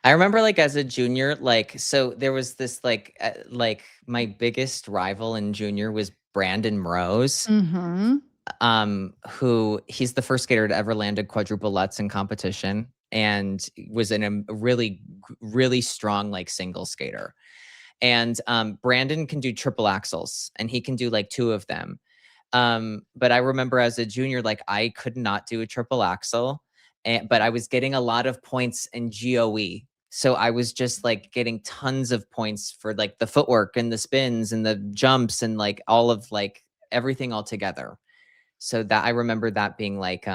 I remember like as a junior, like, so there was this like my biggest rival in junior was Brandon Mrose, who he's the first skater to ever land a quadruple Lutz in competition and was in a really, really strong like single skater. And Brandon can do triple axels and he can do like 2 of them. But I remember as a junior, like I could not do a triple axel. But I was getting a lot of points in GOE. So I was just like getting tons of points for like the footwork and the spins and the jumps and like all of like everything all together. So that I remember that being like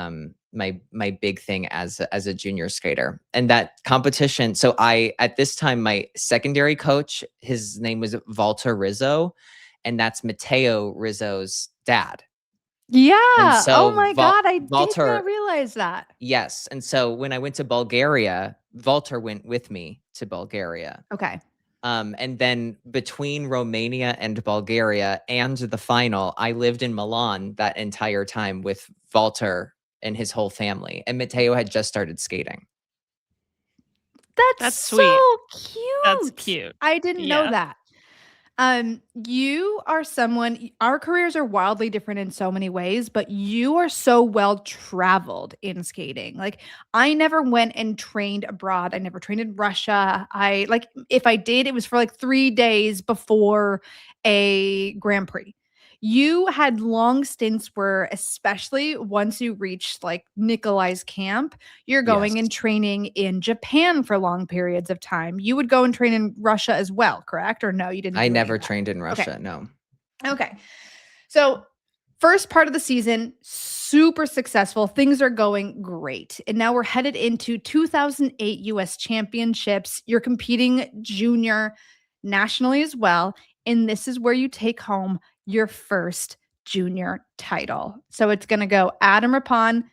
my big thing as a junior skater. And that competition. So at this time, my secondary coach, his name was Walter Rizzo, and that's Matteo Rizzo's dad. Yeah. So oh my God. I Walter, did not realize that. Yes. And so when I went to Bulgaria, Walter went with me to Bulgaria. Okay. And then between Romania and Bulgaria and the final, I lived in Milan that entire time with Walter and his whole family. And Matteo had just started skating. That's sweet. So cute. That's cute. I didn't know that. You are someone, our careers are wildly different in so many ways, but you are so well traveled in skating. Like I never went and trained abroad. I never trained in Russia. If I did, it was for like 3 days before a Grand Prix. You had long stints where, especially once you reached like Nikolai's camp, you're going and training in Japan for long periods of time. You would go and train in Russia as well, correct? Or no, you didn't? I never trained in Russia, okay. No. Okay. So first part of the season, super successful. Things are going great. And now we're headed into 2008 US Championships. You're competing junior nationally as well. And this is where you take home your first junior title. So it's going to go Adam Rippon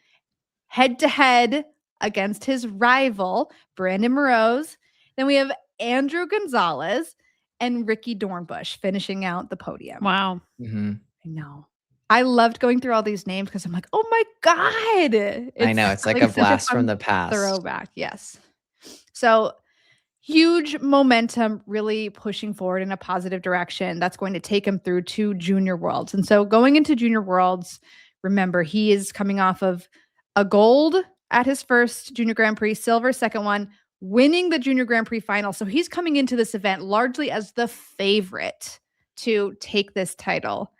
head to head against his rival, Brandon Mrose. Then we have Andrew Gonzalez and Ricky Dornbush finishing out the podium. Wow. I know. I loved going through all these names because I'm like, oh my God. I know. It's like a blast from the past. Throwback. Yes. So huge momentum, really pushing forward in a positive direction. That's going to take him through to Junior Worlds. And so going into Junior Worlds, remember, he is coming off of a gold at his first Junior Grand Prix, silver second one, winning the Junior Grand Prix final. So he's coming into this event largely as the favorite to take this title.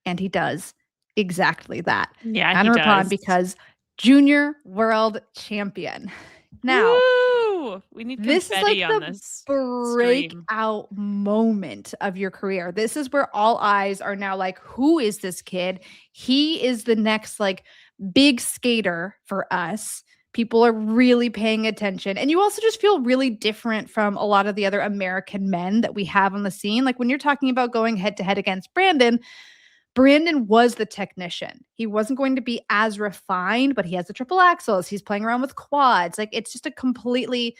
And he does exactly that. Yeah, Adam he does. Because Junior World Champion. Now, Woo! We need this is like on the this breakout moment of your career. This is where all eyes are now like, who is this kid? He is the next like big skater for us. People are really paying attention. And you also just feel really different from a lot of the other American men that we have on the scene. Like when you're talking about going head to head against Brandon was the technician. He wasn't going to be as refined, but he has the triple axels. He's playing around with quads. Like it's just a completely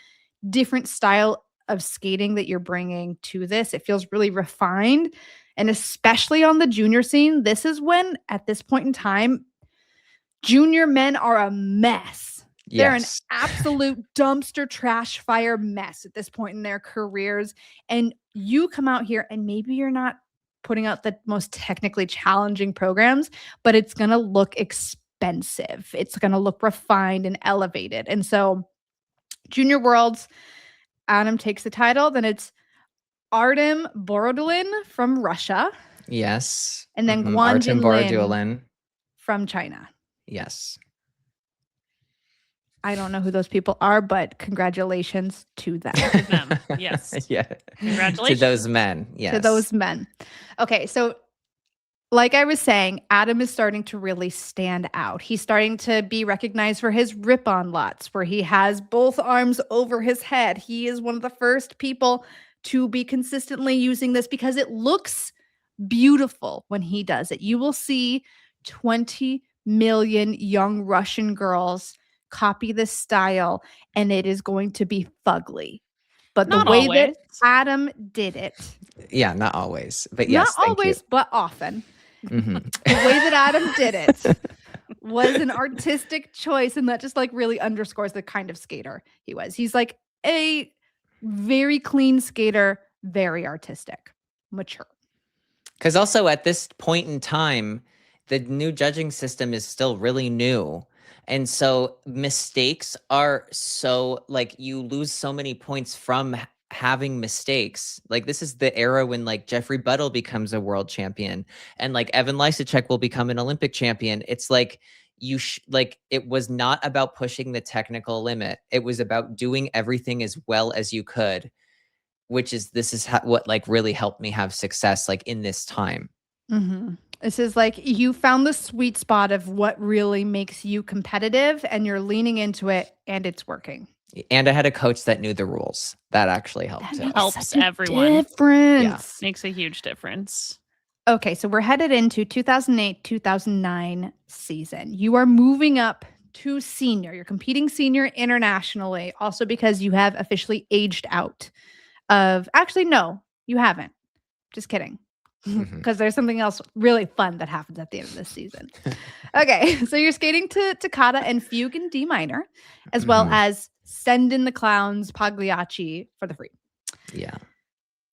different style of skating that you're bringing to this. It feels really refined. And especially on the junior scene, this is when, at this point in time, junior men are a mess. They're an Yes. absolute dumpster trash fire mess at this point in their careers. And you come out here and maybe you're not putting out the most technically challenging programs, but it's going to look expensive. It's going to look refined and elevated. And so Junior Worlds, Adam takes the title. Then it's Artem Borodulin from Russia. Yes. And then Artem Guanjin Borodulin Lin from China. Yes. I don't know who those people are, but congratulations to them. To them. Yes. Yeah. Congratulations. To those men. Yes. To those men. Okay, so like I was saying, Adam is starting to really stand out. He's starting to be recognized for his rip-on lots, where he has both arms over his head. He is one of the first people to be consistently using this because it looks beautiful when he does it. You will see 20 million young Russian girls copy this style, and it is going to be fugly. But Not the way always. that Adam did it, Yeah, not always, but yes, not thank always, but often. Mhm. The way that Adam did it was an artistic choice, and that just like really underscores the kind of skater he was. He's like a very clean skater, very artistic, mature. Because also at this point in time, the new judging system is still really new. And so mistakes are so like you lose so many points from having mistakes. Like this is the era when like Jeffrey Buttle becomes a world champion and like Evan Lysacek will become an Olympic champion. It's like like it was not about pushing the technical limit. It was about doing everything as well as you could, which is what like really helped me have success like in this time. Mm-hmm. This is like you found the sweet spot of what really makes you competitive, and you're leaning into it, and it's working. And I had a coach that knew the rules. That actually helped That too. makes Helps such a everyone. difference. Makes a huge difference. Okay, so we're headed into 2008-2009 season. You are moving up to senior. You're competing senior internationally, also because you have officially aged out of. Actually, no, you haven't. Just kidding. Because there's something else really fun that happens at the end of this season. Okay, so you're skating to Toccata and Fugue in D minor, as well as Send in the Clowns Pagliacci for the free. Yeah.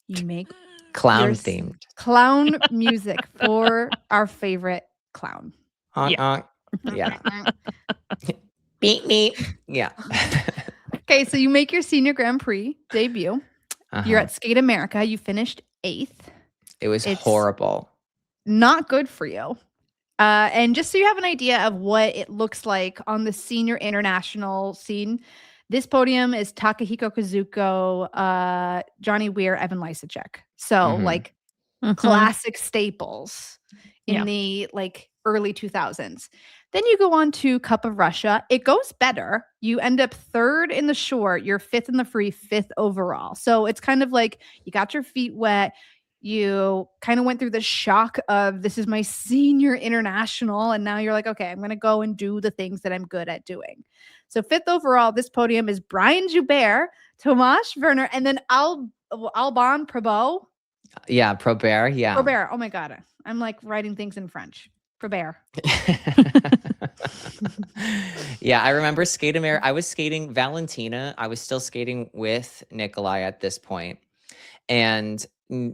You make Clown your themed. clown music for our favorite clown. Yeah. Beep, beep. Yeah. Okay, so you make your senior Grand Prix debut. You're Uh-huh. at Skate America. You finished 8th. It was It's horrible. Not good for you. And just so you have an idea of what it looks like on the senior international scene, this podium is Takahiko Kazuko, Johnny Weir, Evan Lysacek. So like classic staples in the like early 2000s. Then you go on to Cup of Russia. It goes better. You end up 3rd in the short. You're 5th in the free, 5th overall. So it's kind of like you got your feet wet. You kind of went through the shock of this is my senior international. And now you're like, okay, I'm going to go and do the things that I'm good at doing. So 5th overall, this podium is Brian Joubert, Tomasz Werner, and then Alban Probert. Yeah, Probert. Yeah. Probert. Oh my God. I'm like writing things in French. Probert. Yeah, I remember Skate America. I was skating Valentina. I was still skating with Nikolai at this point. And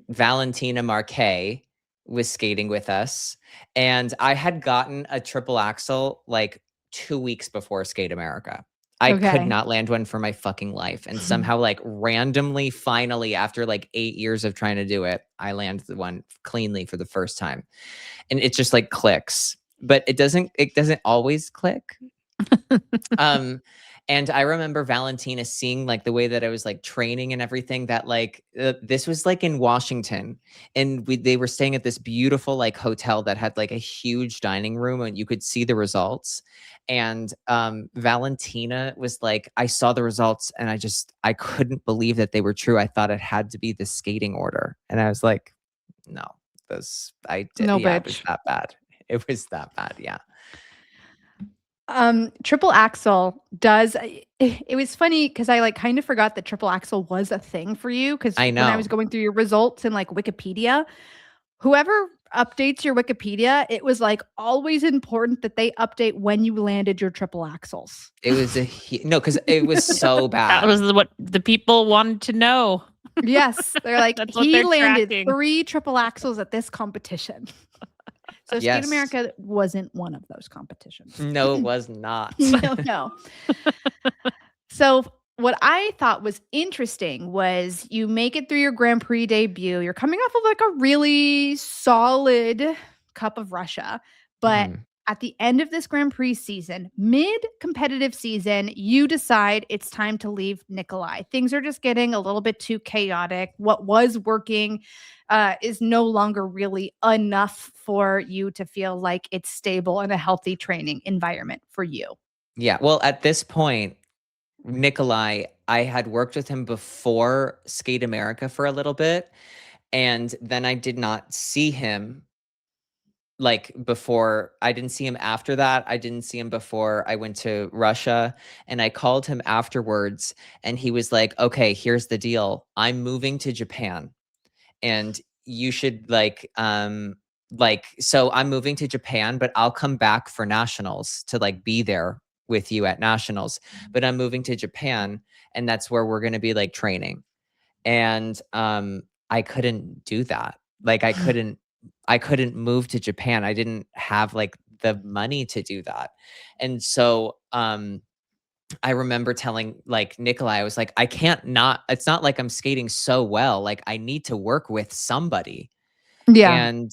Valentina Marquet was skating with us. And I had gotten a triple axel like 2 weeks before Skate America. I could not land one for my fucking life. And somehow like randomly, finally, after like 8 years of trying to do it, I landed the one cleanly for the first time. And it just like clicks, but it doesn't always click. And I remember Valentina seeing like the way that I was like training and everything that like this was like in Washington, and they were staying at this beautiful like hotel that had like a huge dining room and you could see the results. And Valentina was like, I saw the results and I couldn't believe that they were true. I thought it had to be the skating order. And I was like, no, it was that bad. It was that bad. Yeah. Triple axel does. It was funny because I like kind of forgot that triple axel was a thing for you. Because I when I was know. going through your results in like Wikipedia, whoever updates your Wikipedia, it was like always important that they update when you landed your triple axles. It was no, because it was so That bad. was what the people wanted to know. Yes, they're like That's what he they're landed tracking. 3 triple axles at this competition. So Skate Yes. America wasn't one of those competitions. No, it was not. No. So what I thought was interesting was you make it through your Grand Prix debut. You're coming off of like a really solid Cup of Russia, but Mhm. at the end of this Grand Prix season, mid-competitive season, you decide it's time to leave Nikolai. Things are just getting a little bit too chaotic. What was working is no longer really enough for you to feel like it's stable and a healthy training environment for you. Yeah. Well, at this point, Nikolai, I had worked with him before Skate America for a little bit, and then I did not see him like before. I didn't see him after that. I didn't see him before I went to Russia, and I called him afterwards, and he was like, "Okay, here's the deal. I'm moving to Japan, and you should so I'm moving to Japan, but I'll come back for nationals to like be there with you at nationals. But I'm moving to Japan, and that's where we're going to be like training." And I couldn't do that. Like I couldn't move to Japan. I didn't have like the money to do that. And so I remember telling like Nikolai, I was like, I can't not, it's not like I'm skating so well. Like I need to work with somebody. Yeah. And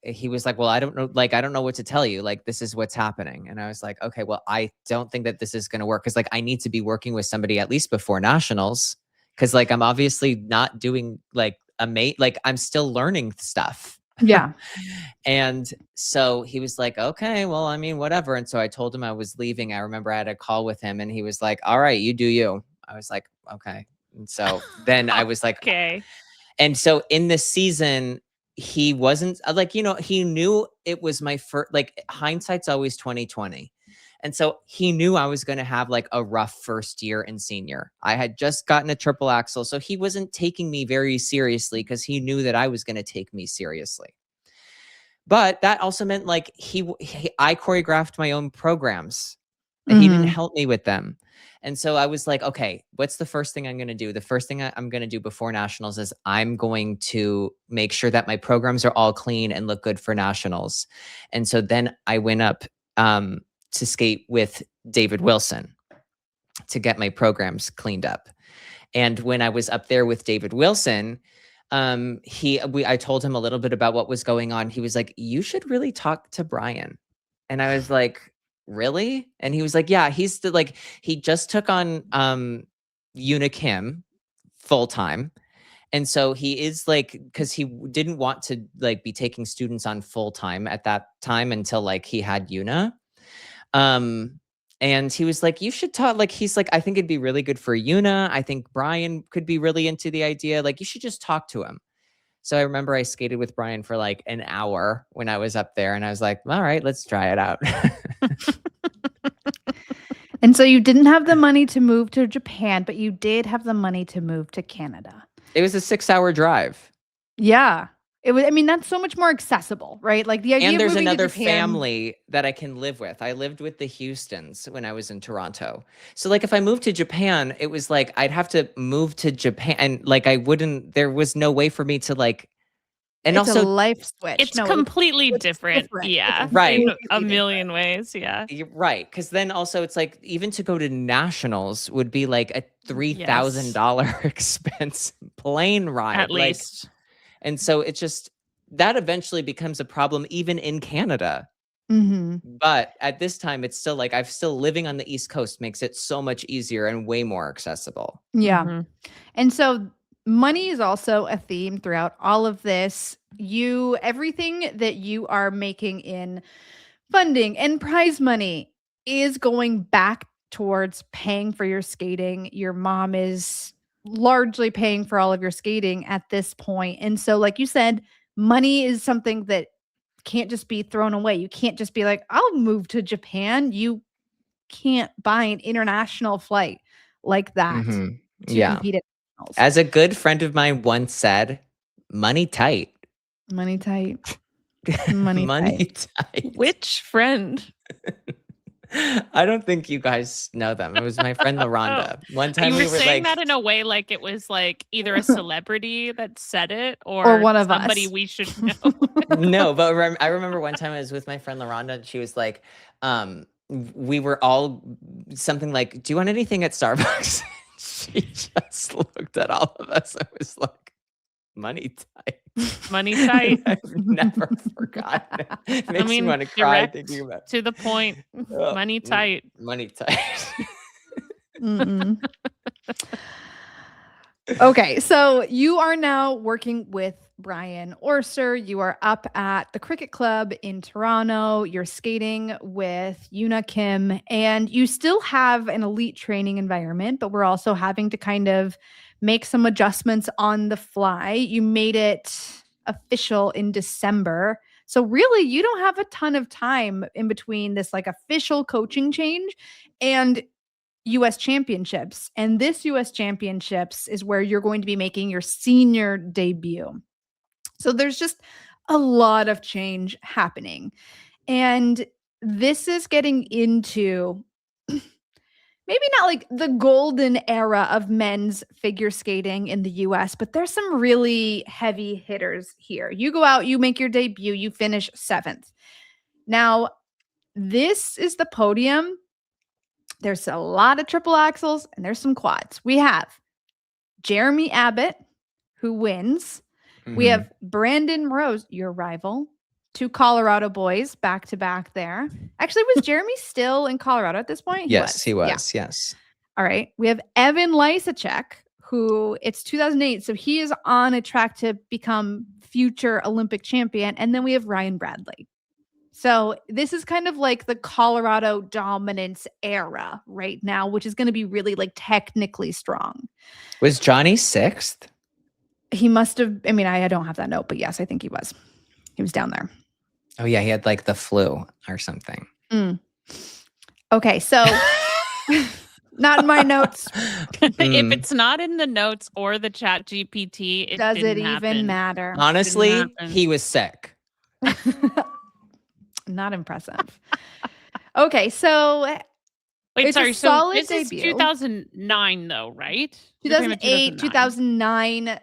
he was like, well, I don't know, like I don't know what to tell you. Like this is what's happening. And I was like, okay, well, I don't think that this is gonna work. Cause like I need to be working with somebody at least before nationals. Cause like I'm obviously not doing like like I'm still learning stuff. Yeah. And so he was like, okay, well, I mean, whatever. And so I told him I was leaving. I remember I had a call with him and he was like, all right, you do you. I was like, okay. And so then I was like, Okay. and so in this season, he wasn't like, he knew it was my first, like hindsight's always 2020. And so he knew I was going to have like a rough first year in senior. I had just gotten a triple axel. So he wasn't taking me very seriously because he knew that I was going to take me seriously. But that also meant like I choreographed my own programs. He didn't help me with them. And so I was like, okay, what's the first thing I'm going to do? The first thing I'm going to do before nationals is I'm going to make sure that my programs are all clean and look good for nationals. And so then I went up to skate with David Wilson to get my programs cleaned up. And when I was up there with David Wilson, I told him a little bit about what was going on. He was like, you should really talk to Brian. And I was like, really? And he was like, yeah, he just took on Yuna Kim full time. And so he is like, because he didn't want to like be taking students on full time at that time until like he had Yuna. And he was like, you should talk. Like, he's like, I think it'd be really good for Yuna. I think Brian could be really into the idea. Like, you should just talk to him. So I remember I skated with Brian for like an hour when I was up there, and I was like, all right, let's try it out. And so you didn't have the money to move to Japan, but you did have the money to move to Canada. It was a 6-hour drive. Yeah. It was, I mean, that's so much more accessible, right? Like the idea And of there's moving another to Japan, family that I can live with. I lived with the Houstons when I was in Toronto. So like if I moved to Japan, it was like I'd have to move to Japan, and like there was no way for me to like, and it's also a life switch. It's No, completely it's different. Yeah. It's Right. In completely a different. million ways. Yeah. You're right. Because then also it's like even to go to nationals would be like a $3,000 expense plane ride. At least. And so it's just that eventually becomes a problem even in Canada. Mhm. But at this time, it's still like I'm still living on the East Coast makes it so much easier and way more accessible. Yeah. Mhm. And so money is also a theme throughout all of this. Everything that you are making in funding and prize money is going back towards paying for your skating. Your mom is largely paying for all of your skating at this point. And so, like you said, money is something that can't just be thrown away. You can't just be like, I'll move to Japan. You can't buy an international flight like that to compete at nationals. As a good friend of mine once said, money tight. Money tight. Money tight. Which friend? I don't think you guys know them. It was my friend LaRonda. One time You we were were saying like, that in a way like it was like either a celebrity that said it or one of somebody us. we should know. No, but I remember one time I was with my friend LaRonda and she was like, we were all something like, do you want anything at Starbucks? She just looked at all of us and was like, money tight. Money tight. I've never forgotten it. It makes me want to cry direct thinking about it. to the point. Money tight. Money tight. Okay, so you are now working with Brian Orser. You are up at the cricket club in Toronto. You're skating with Yuna Kim, and you still have an elite training environment, but we're also having to kind of make some adjustments on the fly. You made it official in December. So really, you don't have a ton of time in between this like official coaching change and US Championships. And this US Championships is where you're going to be making your senior debut. So there's just a lot of change happening. And this is getting into maybe not like the golden era of men's figure skating in the US, but there's some really heavy hitters here. You go out, you make your debut, you finish 7th. Now, this is the podium. There's a lot of triple axels and there's some quads. We have Jeremy Abbott, who wins. We have Brandon Rose, your rival. 2 Colorado boys back to back there. Actually, was Jeremy still in Colorado at this point? Yes, he was. Yeah. Yes. All right. We have Evan Lysacek, who it's 2008. So he is on a track to become future Olympic champion. And then we have Ryan Bradley. So this is kind of like the Colorado dominance era right now, which is going to be really like technically strong. Was Johnny 6th? He must have, I mean, I don't have that note, but yes, I think he was. He was down there. Oh yeah, he had like the flu or something. Okay, so not in my notes. If it's not in the notes or the chat GPT, Does it even matter? Honestly, he was sick. Not impressive. Okay, so wait, it's sorry. a So solid this is debut. 2009, though, right? 2008, 2009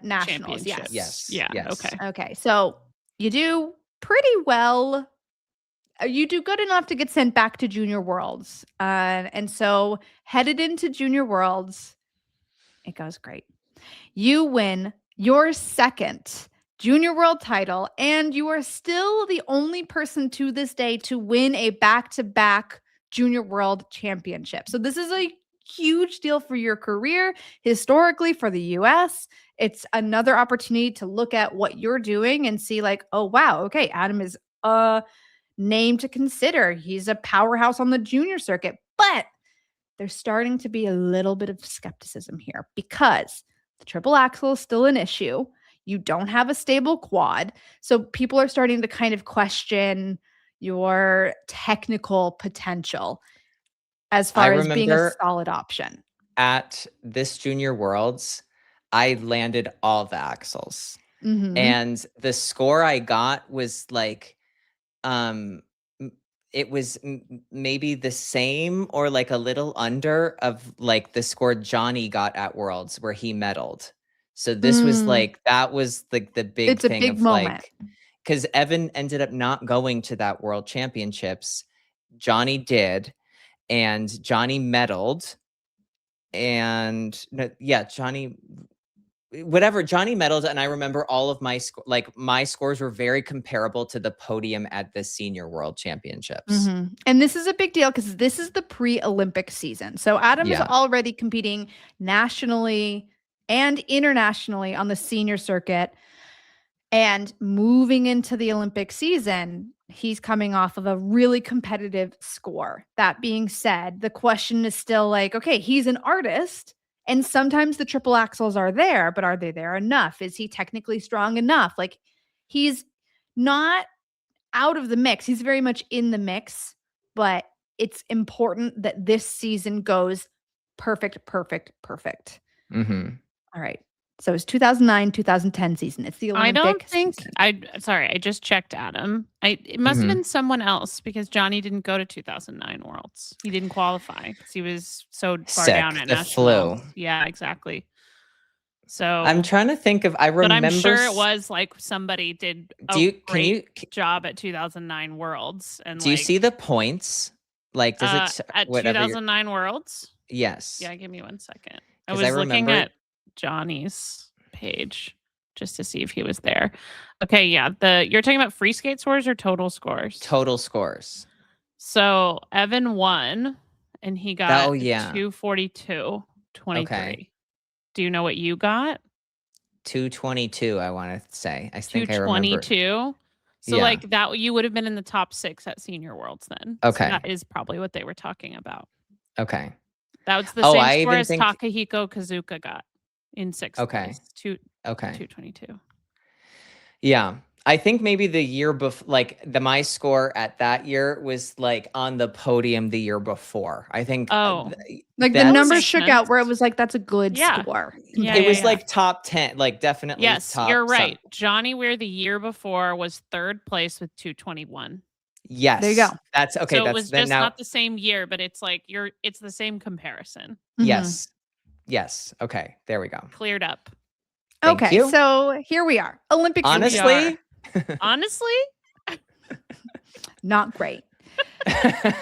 nationals. Yes. Yes. Yeah. Yes. Okay. Okay, so you do pretty well. You do good enough to get sent back to Junior Worlds. And so headed into Junior Worlds, it goes great. You win your 2nd Junior World title, and you are still the only person to this day to win a back-to-back Junior World Championship. So this is a huge deal for your career, historically for the US. It's another opportunity to look at what you're doing and see like, oh, wow, okay, Adam is a name to consider. He's a powerhouse on the junior circuit. But there's starting to be a little bit of skepticism here because the triple axle is still an issue. You don't have a stable quad. So people are starting to kind of question your technical potential as far as being a solid option. At this Junior Worlds, I landed all the axles. And the score I got was like, it was maybe the same or like a little under of like the score Johnny got at Worlds where he medaled. So this was like, that was like the big It's a thing big of moment. like, because Evan ended up not going to that World Championships. Johnny did, and Johnny medaled. And Johnny medaled, and I remember all of my my scores were very comparable to the podium at the Senior World Championships. And this is a big deal because this is the pre-Olympic season. So Adam is already competing nationally and internationally on the senior circuit. And moving into the Olympic season, he's coming off of a really competitive score. That being said, the question is still like, okay, he's an artist. And sometimes the triple axles are there, but are they there enough? Is he technically strong enough? Like, he's not out of the mix. He's very much in the mix, but it's important that this season goes perfect, perfect, perfect. Mm-hmm. All right. So it's 2009, 2010 season. It's the Olympic I don't think season. I just checked Adam. It must have Mhm. been someone else because Johnny didn't go to 2009 Worlds. He didn't qualify because he was so far Sick. down at The nationals. flu. Yeah, exactly. So I'm trying to think of. I but remember. I'm sure it was like somebody did a Do you? Can great you? job at 2009 Worlds and Do you like see the points? Like, does it at whatever? 2009 Worlds? Yes. Yeah, give me 1 second. I 'Cause was I looking remember- at Johnny's page just to see if he was there. Okay, yeah. You're talking about free skate scores or total scores? Total scores. So Evan won and he got Oh, yeah. 242.23. Okay. Do you know what you got? 222. I want to say. I think I remember. 222. So Yeah. like that you would have been in the top 6 at Senior Worlds then. Okay. So that is probably what they were talking about. Okay. That was the Oh, same I score even as think- Takahiko Kazuka got in 6th Okay. place. Okay. 222. Yeah. I think maybe the year before, like my score at that year was like on the podium the year before. I think. Oh. Like the that's- numbers makes shook out where it sense. was like, that's a good Yeah. score. Yeah, it was yeah. like top 10, like definitely. Yes, top you're right. Johnny Weir the year before was 3rd place with 221. Yes. There you go. That's okay. So that's it was then just now. not the same year, but it's like it's the same comparison. Mhm. Yes. Yes. Okay. There we go. Cleared up. Thank Okay, you. so here we are. Olympic Honestly, Honestly, not great.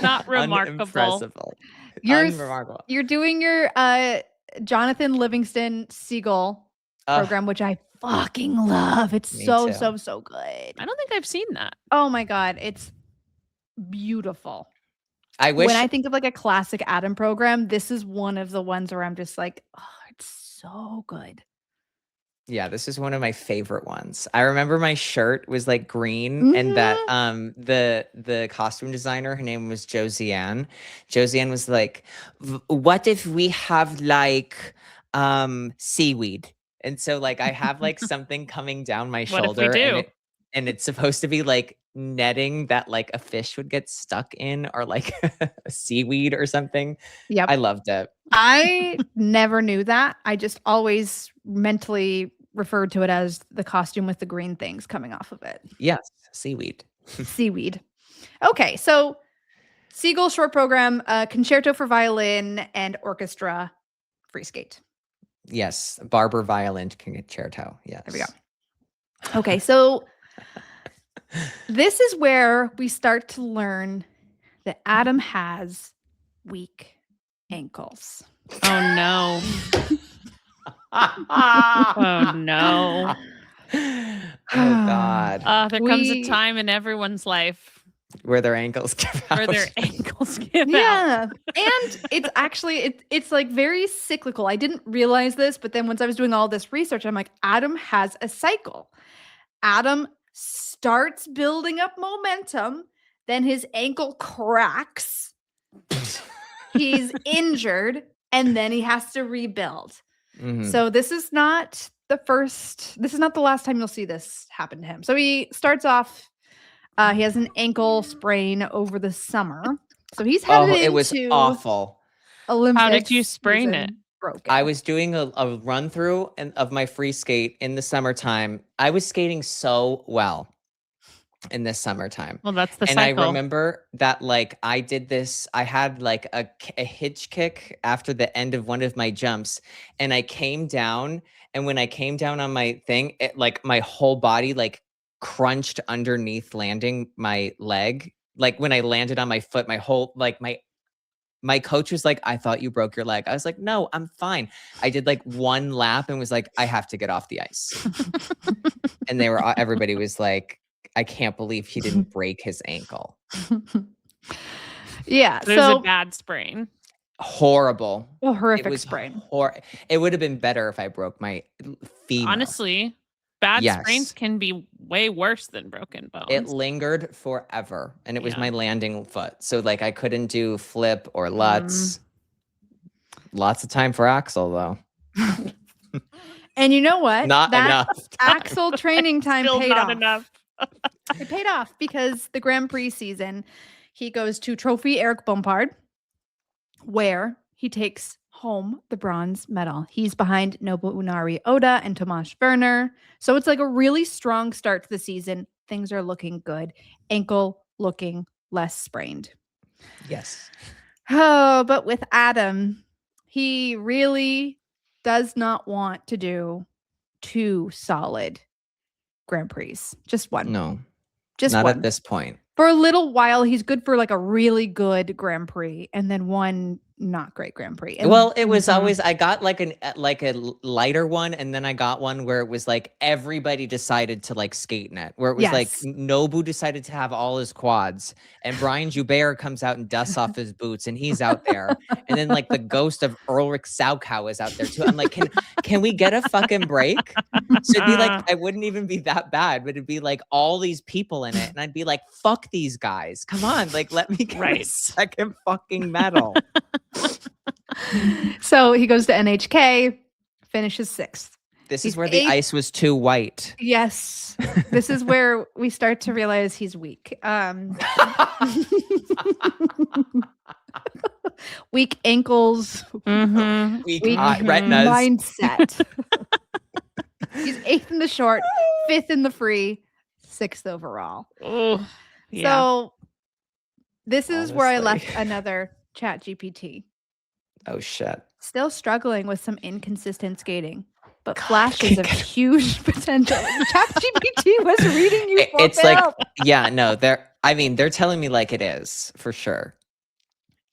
Not remarkable. Unimpressible. You're Unremarkable. you're doing your Jonathan Livingston Seagull program, which I fucking love. It's Me so too. so good. I don't think I've seen that. Oh my god, it's beautiful. I wish. When I think of like a classic Adam program, this is one of the ones where I'm just like, oh, it's so good. Yeah, this is one of my favorite ones. I remember my shirt was like green, and that the costume designer, her name was Josiane. Josiane was like, "What if we have like seaweed?" And so like I have like something coming down my What if we shoulder, do? and it's supposed to be like netting that like a fish would get stuck in, or like seaweed or something. Yep. I loved it. I never knew that. I just always mentally referred to it as the costume with the green things coming off of it. Yes, seaweed. Seaweed. Okay, so Seagull short program, concerto for violin and orchestra, free skate. Yes, Barber violin concerto. Yes. There we go. Okay, so this is where we start to learn that Adam has weak ankles. Oh no. Oh no. Oh God. There comes a We- time in everyone's life Where their ankles give out. where their ankles give out. Yeah. And it's actually it's like very cyclical. I didn't realize this, but then once I was doing all this research, I'm like, Adam has a cycle. Adam starts building up momentum, then his ankle cracks. He's injured, and then he has to rebuild. Mhm. So this is not the last time you'll see this happen to him. So he starts off, he has an ankle sprain over the summer. So he's headed into it was awful. Olympics. How did you sprain season it? Broken. I was doing a run through of my free skate in the summertime. I was skating so well in this summertime. Well, that's the And cycle. I remember that like I did this, I had like a hitch kick after the end of one of my jumps, and I came down, and when I came down on my thing, it like my whole body like crunched underneath landing my leg. Like when I landed on my foot, my whole like my coach was like, "I thought you broke your leg." I was like, "No, I'm fine." I did like one lap and was like, "I have to get off the ice." And everybody was like, "I can't believe he didn't break his ankle." Yeah. There's So a bad sprain. Horrible. a It horrific was sprain. It would have been better if I broke my femur. Honestly, bad Yes. sprains can be way worse than broken bones. It lingered forever, and it was Yeah. my landing foot. So like I couldn't do flip or lutz. Lots of time for Axel though. And you know what? Not that enough. Axel training time Still paid not off. enough. It paid off because the Grand Prix season, he goes to Trophy Eric Bompard, where he takes home the bronze medal. He's behind Nobunari Oda and Tomasz Werner. So it's like a really strong start to the season. Things are looking good. Ankle looking less sprained. Yes. Oh, but with Adam, he really does not want to do 2 solid Grand Prix. Just one. No, Just not one. at this point. For a little while, he's good for like a really good Grand Prix, and then one not great Grand Prix. And Well, it was always, I got like a lighter one, and then I got one where it was like everybody decided to like skate in it, where it was like Yes. Nobu decided to have all his quads, and Brian Joubert comes out and dusts off his boots, and he's out there, and then like the ghost of Ulrich Saukow is out there too. I'm like, can we get a fucking break? So it'd be like, I wouldn't even be that bad, but it'd be like all these people in it, and I'd be like, fuck these guys, come on, like let me get a second fucking medal. So he goes to NHK, finishes 6th. This is where the ice was too white. Yes. This is where we start to realize he's weak. Weak ankles. Weak retinas. Mindset. He's 8th in the short, 5th in the free, 6th overall. Oh, yeah. So this is where I left another Chat GPT. Oh shit. Still struggling with some inconsistent skating, but flashes of huge potential. ChatGPT was reading you for It's help. like, yeah, no, they're telling me like it is for sure.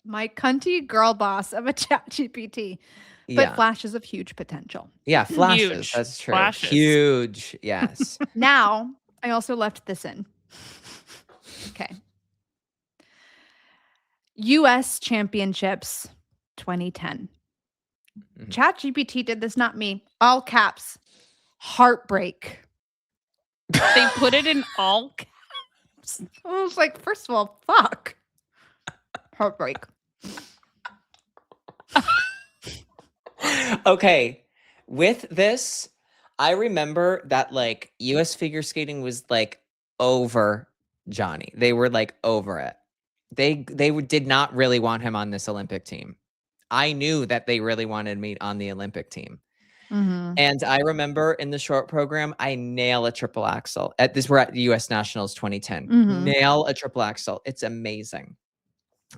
My cunty girl boss of a ChatGPT, but flashes of huge potential. Yeah, flashes. Huge. That's true. Flashes. Huge. Yes. Now, I also left this in. Okay. US Championships 2010. ChatGPT did this, not me. All caps. Heartbreak. They put it in all caps. I was like, first of all, fuck. Heartbreak. Okay. With this, I remember that like US figure skating was like over Johnny. They were like over it. They did not really want him on this Olympic team. I knew that they really wanted me on the Olympic team. And I remember in the short program, I nail a triple axel. We're at the US Nationals 2010. Nail a triple axel. It's amazing.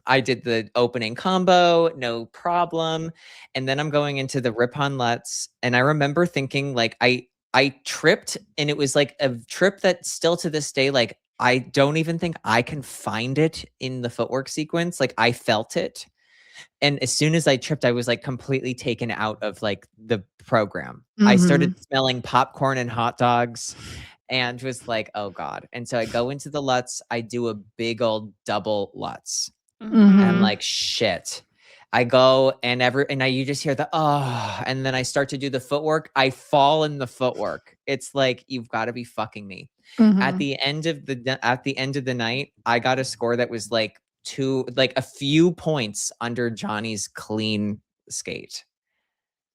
I did the opening combo, no problem. And then I'm going into the Rippon Lutz. And I remember thinking like I tripped, and it was like a trip that still to this day, like I don't even think I can find it in the footwork sequence. Like I felt it. And as soon as I tripped, I was like completely taken out of like the program. I started smelling popcorn and hot dogs and was like, oh God. And so I go into the Lutz, I do a big old double Lutz. And I'm like, shit. I go and you just hear the, oh, and then I start to do the footwork. I fall in the footwork. It's like, you've got to be fucking me. At the end of the night, I got a score that was like a few points under Johnny's clean skate.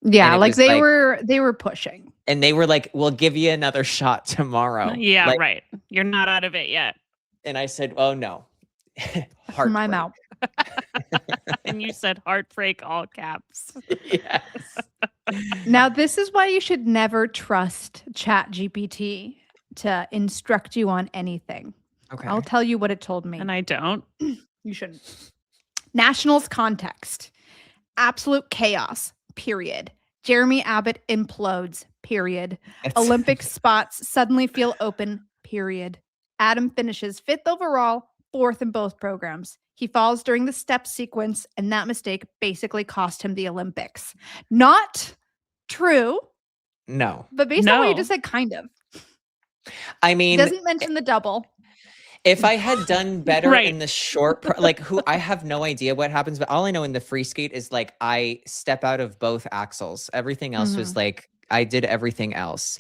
Yeah, like they were pushing. And they were like, we'll give you another shot tomorrow. Yeah, like, right. You're not out of it yet. And I said, oh no. From my mouth. And you said heartbreak, all caps. Yes. Now, this is why you should never trust ChatGPT to instruct you on anything. Okay. I'll tell you what it told me. And I don't. You shouldn't. Nationals context. Absolute chaos. Period. Jeremy Abbott implodes. Period. Olympic spots suddenly feel open. Period. Adam finishes 5th overall, 4th in both programs. He falls during the step sequence, and that mistake basically cost him the Olympics. Not true. No. But based on what you just said, kind of. I mean, he doesn't mention the double. If I had done better in the short, I have no idea what happens, but all I know in the free skate is like I step out of both axles. Everything else was like, I did everything else.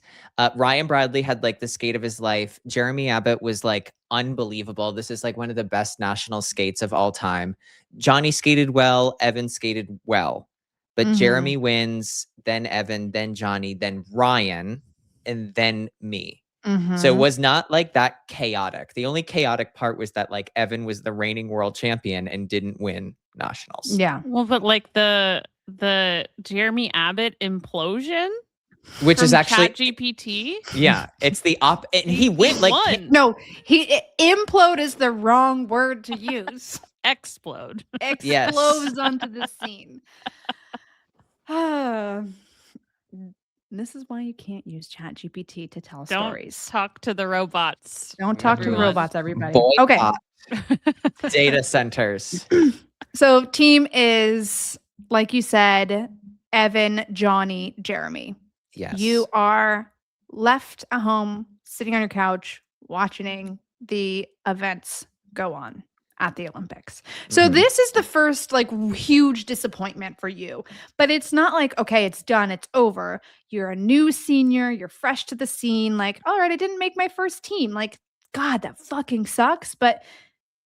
Ryan Bradley had like the skate of his life. Jeremy Abbott was like unbelievable. This is like one of the best national skates of all time. Johnny skated well. Evan skated well. But Jeremy wins, then Evan, then Johnny, then Ryan, and then me. So it Mhm. was not like that chaotic. The only chaotic part was that like Evan was the reigning world champion and didn't win nationals. Yeah. Well, but like the Jeremy Abbott implosion Which is from actually ChatGPT. yeah, it's the and he went like won. No, implode is the wrong word to use. Explode. Explodes onto the scene. This is why you can't use ChatGPT to tell Don't stories. talk to the robots. Don't talk to the everyone. robots, everybody. Okay. boycott data centers. So team is, like you said, Evan, Johnny, Jeremy. Yes. You are left at home, sitting on your couch, watching the events go on at the Olympics. So Mhm. this is the first like huge disappointment for you. But it's not like, okay, it's done, it's over. You're a new senior, you're fresh to the scene, like, all right, I didn't make my first team. Like, God, that fucking sucks. But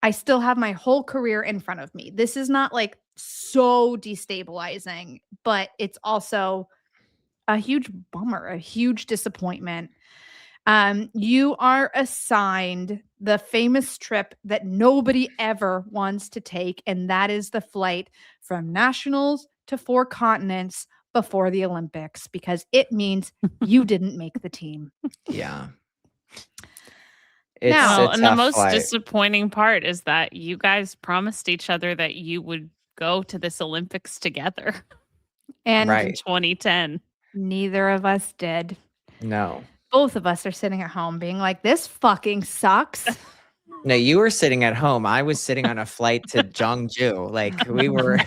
I still have my whole career in front of me. This is not like so destabilizing, but it's also a huge bummer, a huge disappointment. You are assigned the famous trip that nobody ever wants to take, and that is the flight from nationals to 4 continents before the Olympics, because it means you didn't make the team. Yeah. Now- Well, a and the tough most flight. disappointing part is that you guys promised each other that you would go to this Olympics together And Right. in 2010. neither of us did. No. Both of us are sitting at home being like, this fucking sucks. No, you were sitting at home. I was sitting on a flight to Jeongju. Like we were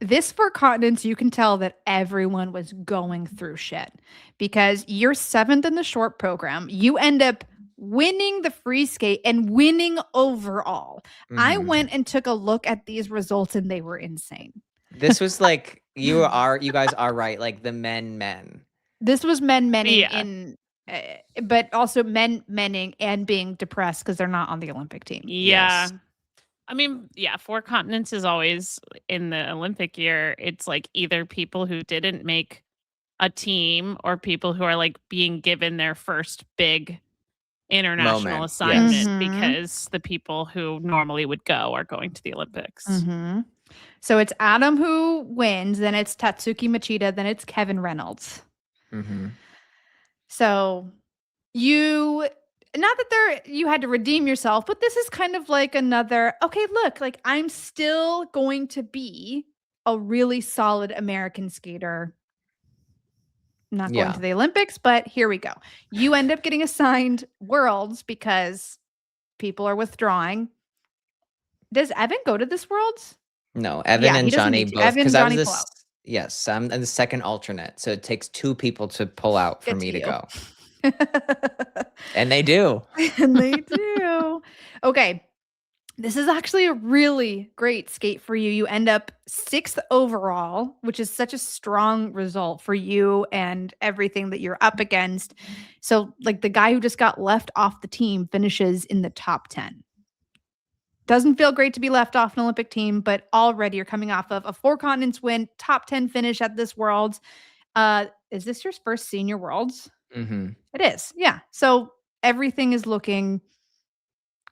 This 4 continents, you can tell that everyone was going through shit because you're 7th in the short program. You end up winning the free skate and winning overall. I Mhm. went and took a look at these results and they were insane. This was like you guys are right, like the men. This was men-menning Yeah. in, but also men-menning and being depressed because they're not on the Olympic team. Yeah. Yes. I mean, yeah, 4 continents is always in the Olympic year. It's like either people who didn't make a team or people who are like being given their first big international Moment, yes. assignment Mhm. because the people who normally would go are going to the Olympics. Mhm. So it's Adam who wins, then it's Tatsuki Machida, then it's Kevin Reynolds. Mhm. So you, not that you had to redeem yourself, but this is kind of like another, okay, look, like I'm still going to be a really solid American skater. Not going Yeah. to the Olympics, but here we go. You end up getting assigned worlds because people are withdrawing. Does Evan go to this worlds? No, Evan Yeah, and he doesn't Johnny need to. both Evan, because I was Johnny pull this. out. Yes, I'm the second alternate, so it takes 2 people to pull out for Good me to to you. go, and they do. And they do. Okay. This is actually a really great skate for you. You end up 6th overall, which is such a strong result for you and everything that you're up against. So, like the guy who just got left off the team finishes in the top 10. Doesn't feel great to be left off an Olympic team, but already you're coming off of a 4 continents win, top 10 finish at this Worlds. Is this your first senior Worlds? Mhm. It is. Yeah. So everything is looking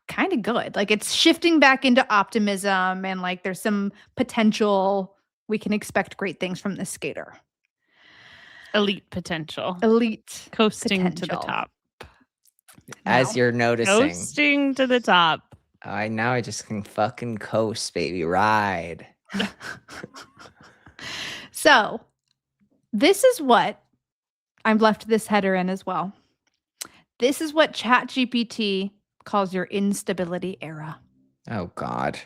kind of good. Like it's shifting back into optimism and like there's some potential. We can expect great things from this skater. Elite potential. Elite Coasting to the potential. top. As Now. you're noticing, Coasting to the top. I just can fucking coast, baby, ride. So this is what I've left this header in as well. This is what ChatGPT calls your instability era. Oh God.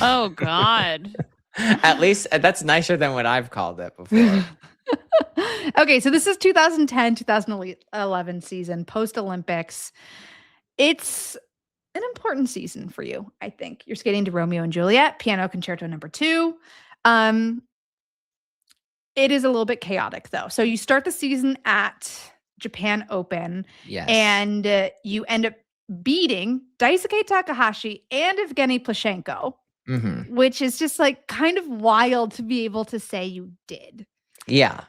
Oh God. At least that's nicer than what I've called it before. Okay, so this is 2010, 2011 season, post Olympics. It's an important season for you, I think. You're skating to Romeo and Juliet, Piano Concerto No. 2. It is a little bit chaotic though. So you start the season at Japan Open, Yes. and you end up beating Daisuke Takahashi and Evgeny Plashenko, Mhm. which is just like kind of wild to be able to say you did. Yeah.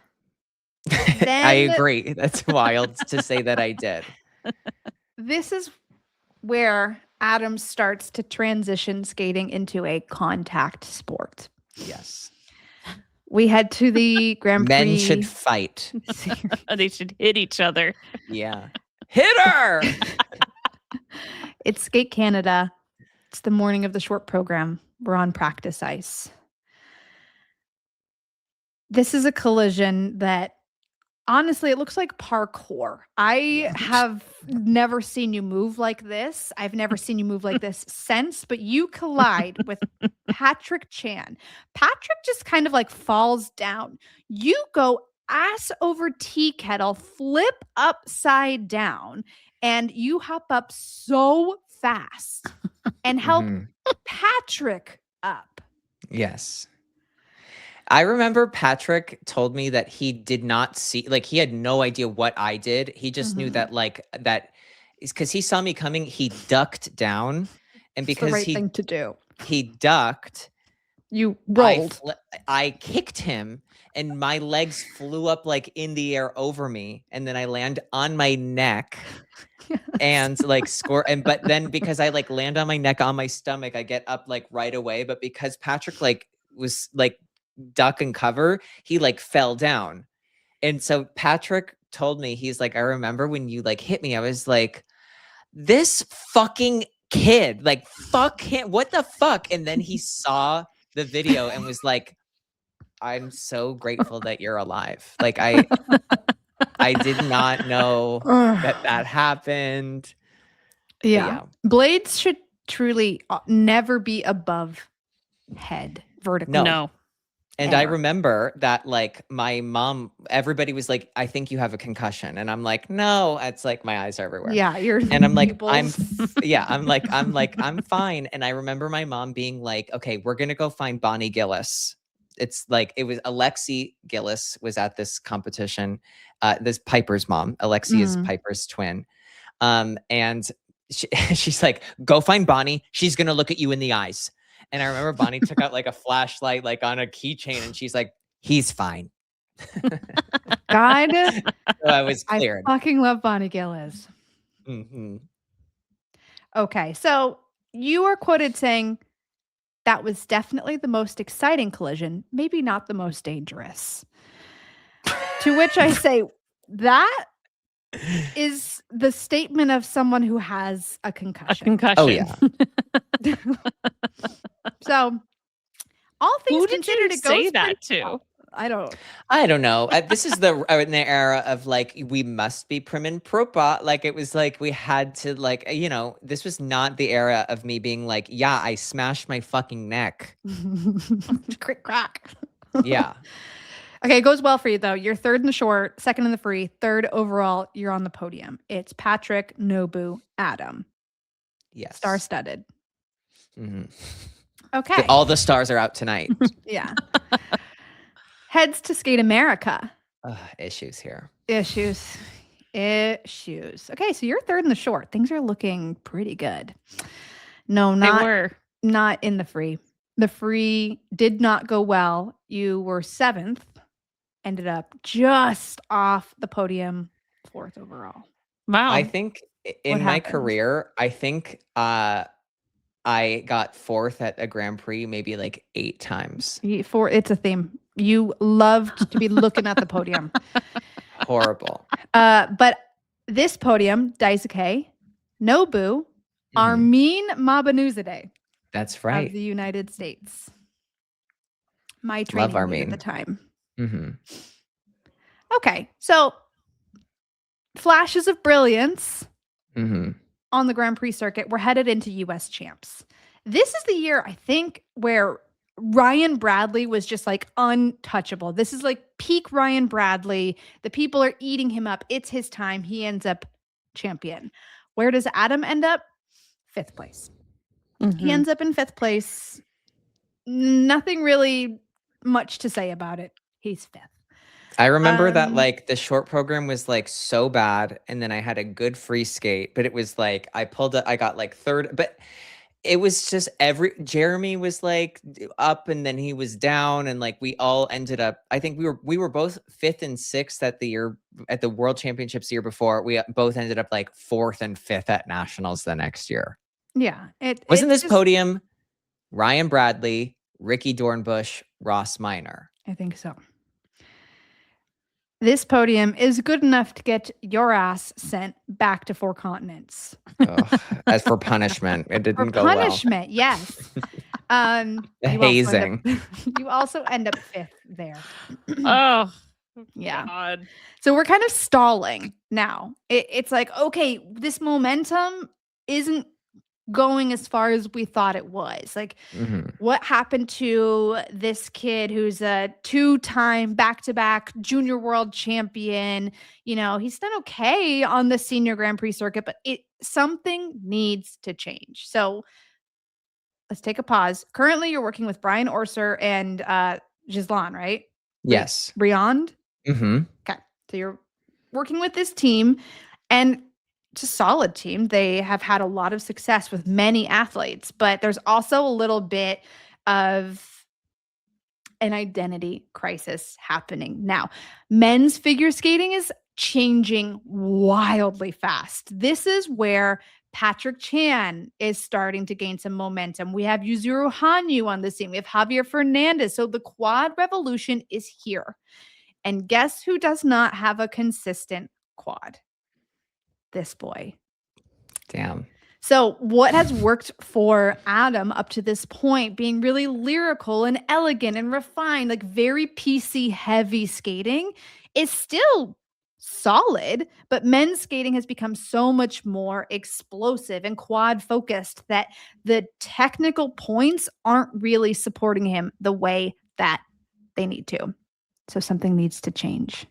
I Then agree. That's wild to say that I did. this is where Adam starts to transition skating into a contact sport. Yes. We head to the Grand Prix. Men should fight. They should hit each other. Yeah. Hit her! It's Skate Canada. It's the morning of the short program. We're on practice ice. This is a collision that, honestly, it looks like parkour. I have never seen you move like this. I've never seen you move like this since, but you collide with Patrick Chan. Patrick just kind of like falls down. You go ass over tea kettle, flip upside down, and you hop up so fast and help Patrick up. Yes. I remember Patrick told me that he did not see, like, he had no idea what I did. He just knew that, like, that is because he saw me coming. He ducked down, and It's the because right thing to do. he ducked, You rolled. I kicked him, and my legs flew up like in the air over me, and then I land on my neck. And like score, but then because I like land on my neck on my stomach, I get up like right away. But because Patrick like was like duck and cover, he like fell down. And so Patrick told me, he's like, I remember when you like hit me, I was like, this fucking kid, like, fuck him, what the fuck? And then he saw the video and was like, I'm so grateful that you're alive. Like, I did not know that happened. Yeah. Blades should truly never be above head vertical. No. And I remember that, like, my mom, everybody was like, I think you have a concussion. And I'm like, no, it's like my eyes are everywhere. Yeah, you're and I'm like, I'm fine. And I remember my mom being like, okay, we're gonna go find Bonnie Gillis. It's like, it was Alexi Gillis was at this competition. This Piper's mom. Alexi is Piper's twin. And she's like, go find Bonnie. She's gonna look at you in the eyes. And I remember Bonnie took out like a flashlight, like on a keychain, and she's like, he's fine. God, So I was cleared. I fucking love Bonnie Gillis. Okay, so you are quoted saying that was definitely the most exciting collision, maybe not the most dangerous. To which I say, that is the statement of someone who has a concussion. Oh yeah. So, all things Who did considered, you it say goes that pretty to? well. I don't know. This is in the era of like, we must be prim and proper. Like, it was like we had to, like, you know, this was not the era of me being like, yeah, I smashed my fucking neck. Crick crack. Yeah. Okay, it goes well for you though. You're third in the short, second in the free, third overall. You're on the podium. It's Patrick, Nobu, Adam. Yes. Star-studded. Okay. All the stars are out tonight. Yeah. Heads to Skate America. Issues here. Issues. Okay, so you're third in the short. Things are looking pretty good. No, not in the free. The free did not go well. You were seventh. Ended up just off the podium, fourth overall. Wow. I think in my career, I think I got fourth at a Grand Prix maybe like 8 times. It's a theme. You loved to be looking at the podium. Horrible. But this podium, Daisuke, Nobu, Armin Mabanuzade. That's right. Of the United States. My training lead at the time. Okay, so flashes of brilliance on the Grand Prix circuit. We're headed into US champs. This is the year, I think, where Ryan Bradley was just like untouchable. This is like peak Ryan Bradley. The people are eating him up. It's his time. He ends up champion. Where does Adam end up? 5th place. He ends up in 5th place. Nothing really much to say about it. He's 5th. I remember that like the short program was like so bad, and then I had a good free skate, but it was like I got like 3rd, but it was just Jeremy was like up and then he was down, and like we all ended up, I think we were both 5th and 6th at the World Championships the year before. We both ended up like 4th and 5th at nationals the next year. Yeah. Wasn't this podium Ryan Bradley, Ricky Dornbush, Ross Minor? I think so. This podium is good enough to get your ass sent back to 4 continents. As for punishment, it didn't go well. Punishment, yes. Hazing. You also end up 5th there. Oh, yeah. God. So we're kind of stalling now. It's like, okay, this momentum isn't going as far as we thought it was. Like, what happened to this kid who's a 2-time back-to-back junior world champion? You know, he's done okay on the senior Grand Prix circuit, but something needs to change. So let's take a pause. Currently, you're working with Brian Orser and Gislan, right? Yes. Briand? Mm-hmm. Okay. So you're working with this team, and it's a solid team. They have had a lot of success with many athletes, but there's also a little bit of an identity crisis happening now. Men's figure skating is changing wildly fast. This is where Patrick Chan is starting to gain some momentum. We have Yuzuru Hanyu on the scene. We have Javier Fernandez. So the quad revolution is here. And guess who does not have a consistent quad? This boy. Damn. So what has worked for Adam up to this point, being really lyrical and elegant and refined, like very PC heavy skating, is still solid, but men's skating has become so much more explosive and quad focused that the technical points aren't really supporting him the way that they need to. So something needs to change.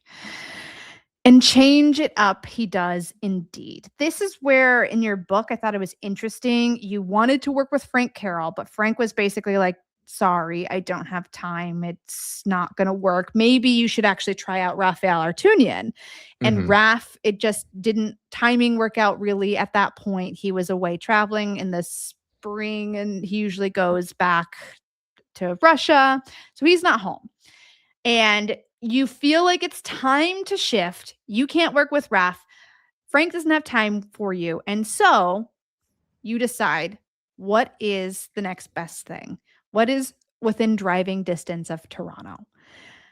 And change it up, he does indeed. This is where in your book, I thought it was interesting. You wanted to work with Frank Carroll, but Frank was basically like, sorry, I don't have time. It's not going to work. Maybe you should actually try out Rafael Artunian. And Raf, it just didn't timing work out really at that point. He was away traveling in the spring, and he usually goes back to Russia. So he's not home. And you feel like it's time to shift. You can't work with Raf. Frank doesn't have time for you. And so you decide, what is the next best thing? What is within driving distance of Toronto?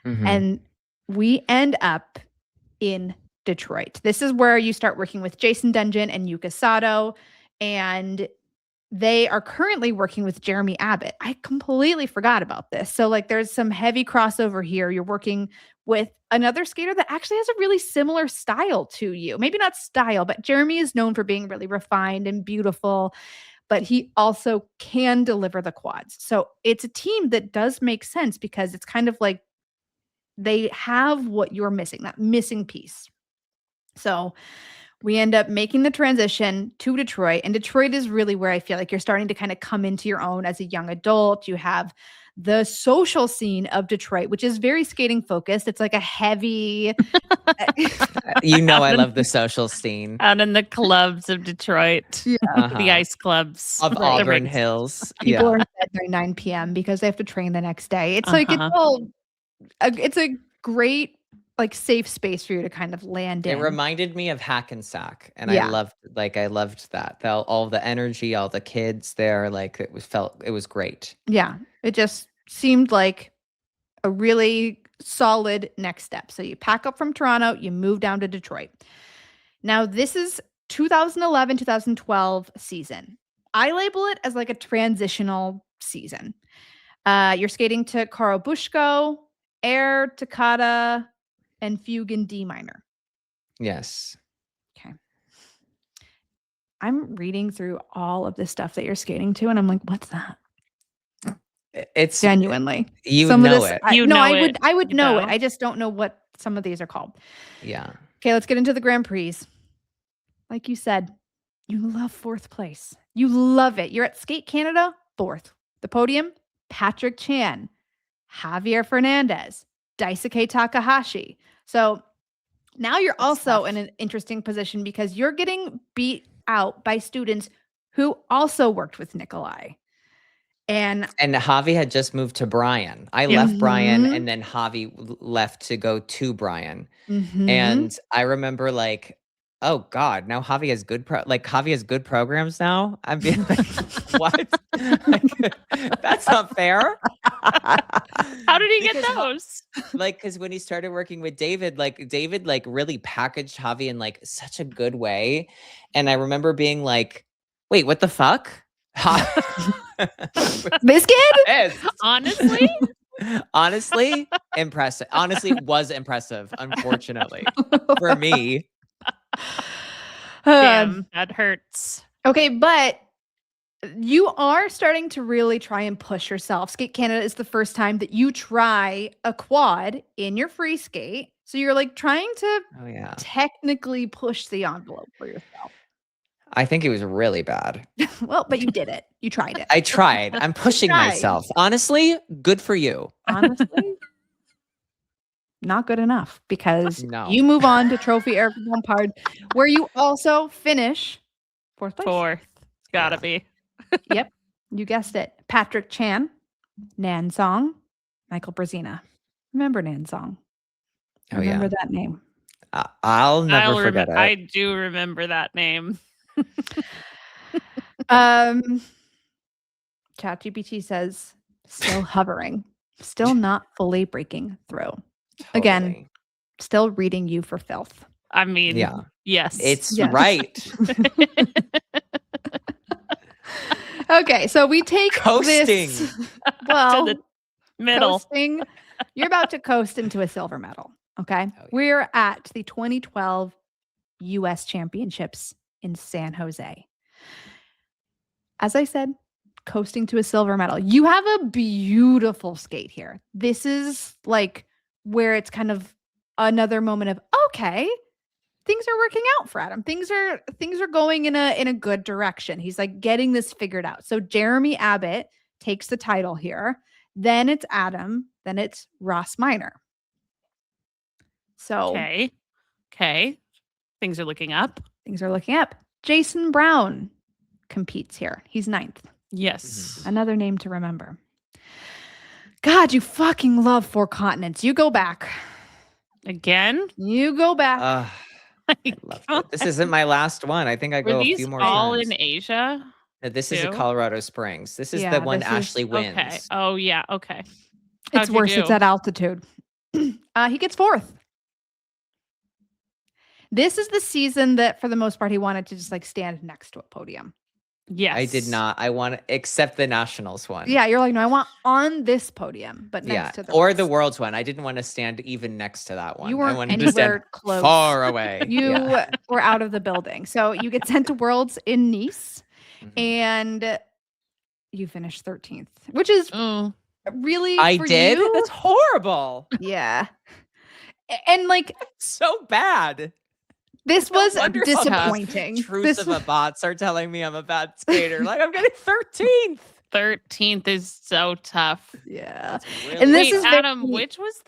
And we end up in Detroit. This is where you start working with Jason Dungeon and Yuka Sato. And they are currently working with Jeremy Abbott. I completely forgot about this. So like there's some heavy crossover here. You're working with another skater that actually has a really similar style to you. Maybe not style, but Jeremy is known for being really refined and beautiful, but he also can deliver the quads. So it's a team that does make sense because it's kind of like they have what you're missing, that missing piece. So we end up making the transition to Detroit, and Detroit is really where I feel like you're starting to kind of come into your own as a young adult. You have the social scene of Detroit, which is very skating focused. It's like a heavy, I love the social scene out in the clubs of Detroit, the ice clubs of Auburn Hills. People are in bed by 9 p.m. because they have to train the next day. It's like it's a great like safe space for you to kind of land in. It reminded me of Hackensack, and I loved that. All the energy, all the kids there, like it was great. Yeah, it just seemed like a really solid next step. So you pack up from Toronto, you move down to Detroit. Now this is 2011, 2012 season. I label it as like a transitional season. You're skating to Karo Bushko, Air, Toccata, and Fugue in D minor. Yes. Okay. I'm reading through all of this stuff that you're skating to, and I'm like, what's that? It's genuinely. You some know of this, it. I would know it. I just don't know what some of these are called. Yeah. Okay, let's get into the Grand Prix. Like you said, you love 4th place. You love it. You're at Skate Canada, 4th. The podium, Patrick Chan, Javier Fernandez, Daisuke Takahashi. So now you're also in an interesting position because you're getting beat out by students who also worked with Nikolai. And Javi had just moved to Brian. I left Brian, and then Javi left to go to Brian. And I remember like, oh God, now Javi has Javi has good programs now. I'm being like, what? Like, that's not fair. How did he get those? Because when he started working with David, David really packaged Javi in like such a good way. And I remember being like, wait, what the fuck? This kid? Honestly, impressive. Honestly, was impressive, unfortunately, for me. Damn, that hurts. Okay, but you are starting to really try and push yourself. Skate Canada is the first time that you try a quad in your free skate. So you're like trying to technically push the envelope for yourself. I think it was really bad. Well, but you did it. You tried it. I tried. I'm pushing myself. Honestly, good for you. Honestly, not good enough because you move on to Trophy Eric Bompard, where you also finish fourth place. Gotta be. Yep. You guessed it. Patrick Chan, Nan Song, Michael Brazina. Remember Nan Song? Remember that name. I'll never forget it. I do remember that name. ChatGPT says still hovering, still not fully breaking through. Totally. Again, still reading you for filth. I mean, yes. It's right. Okay, so we take coasting this well to the middle. Coasting. You're about to coast into a silver medal. Okay. We're at the 2012 US Championships in San Jose. As I said, coasting to a silver medal. You have a beautiful skate here. This is like where it's kind of another moment of, okay, things are working out for Adam. Things are going in a good direction. He's like getting this figured out. So Jeremy Abbott takes the title here. Then it's Adam. Then it's Ross Minor. So okay. Things are looking up. Jason Brown competes here. He's 9th. Yes. Another name to remember. God, you fucking love Four Continents. You go back. Again? You go back. I love it. This isn't my last one. I think I go a few more times. All in Asia? This is at Colorado Springs. This is the one Ashley wins. Okay. Oh, yeah. Okay. It's worse. It's at altitude. He gets 4th. This is the season that, for the most part, he wanted to just like stand next to a podium. Yes. I did not. I want to accept the Nationals one. Yeah, you're like, no, I want on this podium, but next to the or rest. the Worlds one. I didn't want to stand even next to that one. You weren't I wanted anywhere to stand close. Far away. You were out of the building. So you get sent to Worlds in Nice, and you finish 13th, which is really for you. That's horrible. Yeah. And like so bad. This was disappointing. Truths of a bots are telling me I'm a bad skater. Like I'm getting 13th. 13th is so tough. Yeah. Really and this is Adam, which was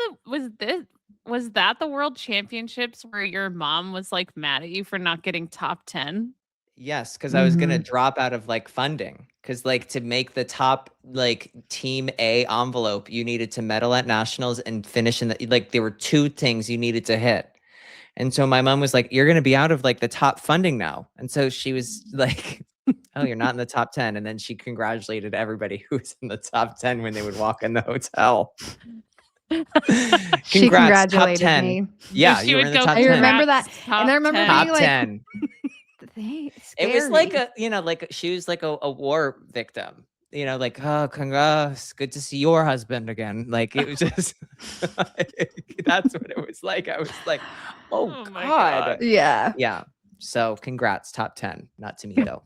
that the World Championships where your mom was like mad at you for not getting top 10? Yes, because I was gonna drop out of like funding. Because like to make the top like team A envelope, you needed to medal at nationals and finish in the like there were 2 things you needed to hit. And so my mom was like, you're going to be out of like the top funding now. And so she was like, oh, you're not in the top 10. And then she congratulated everybody who was in the top 10 when they would walk in the hotel. She congratulated top 10. me. Yeah, she you were would in the go, top I 10. remember that. And I remember being top like, 10. It was like she was like a war victim. You know, like, oh, congrats, good to see your husband again. Like, it was just, that's what it was like. I was like, oh my God. Yeah. Yeah. So congrats, top 10. Not to me, though.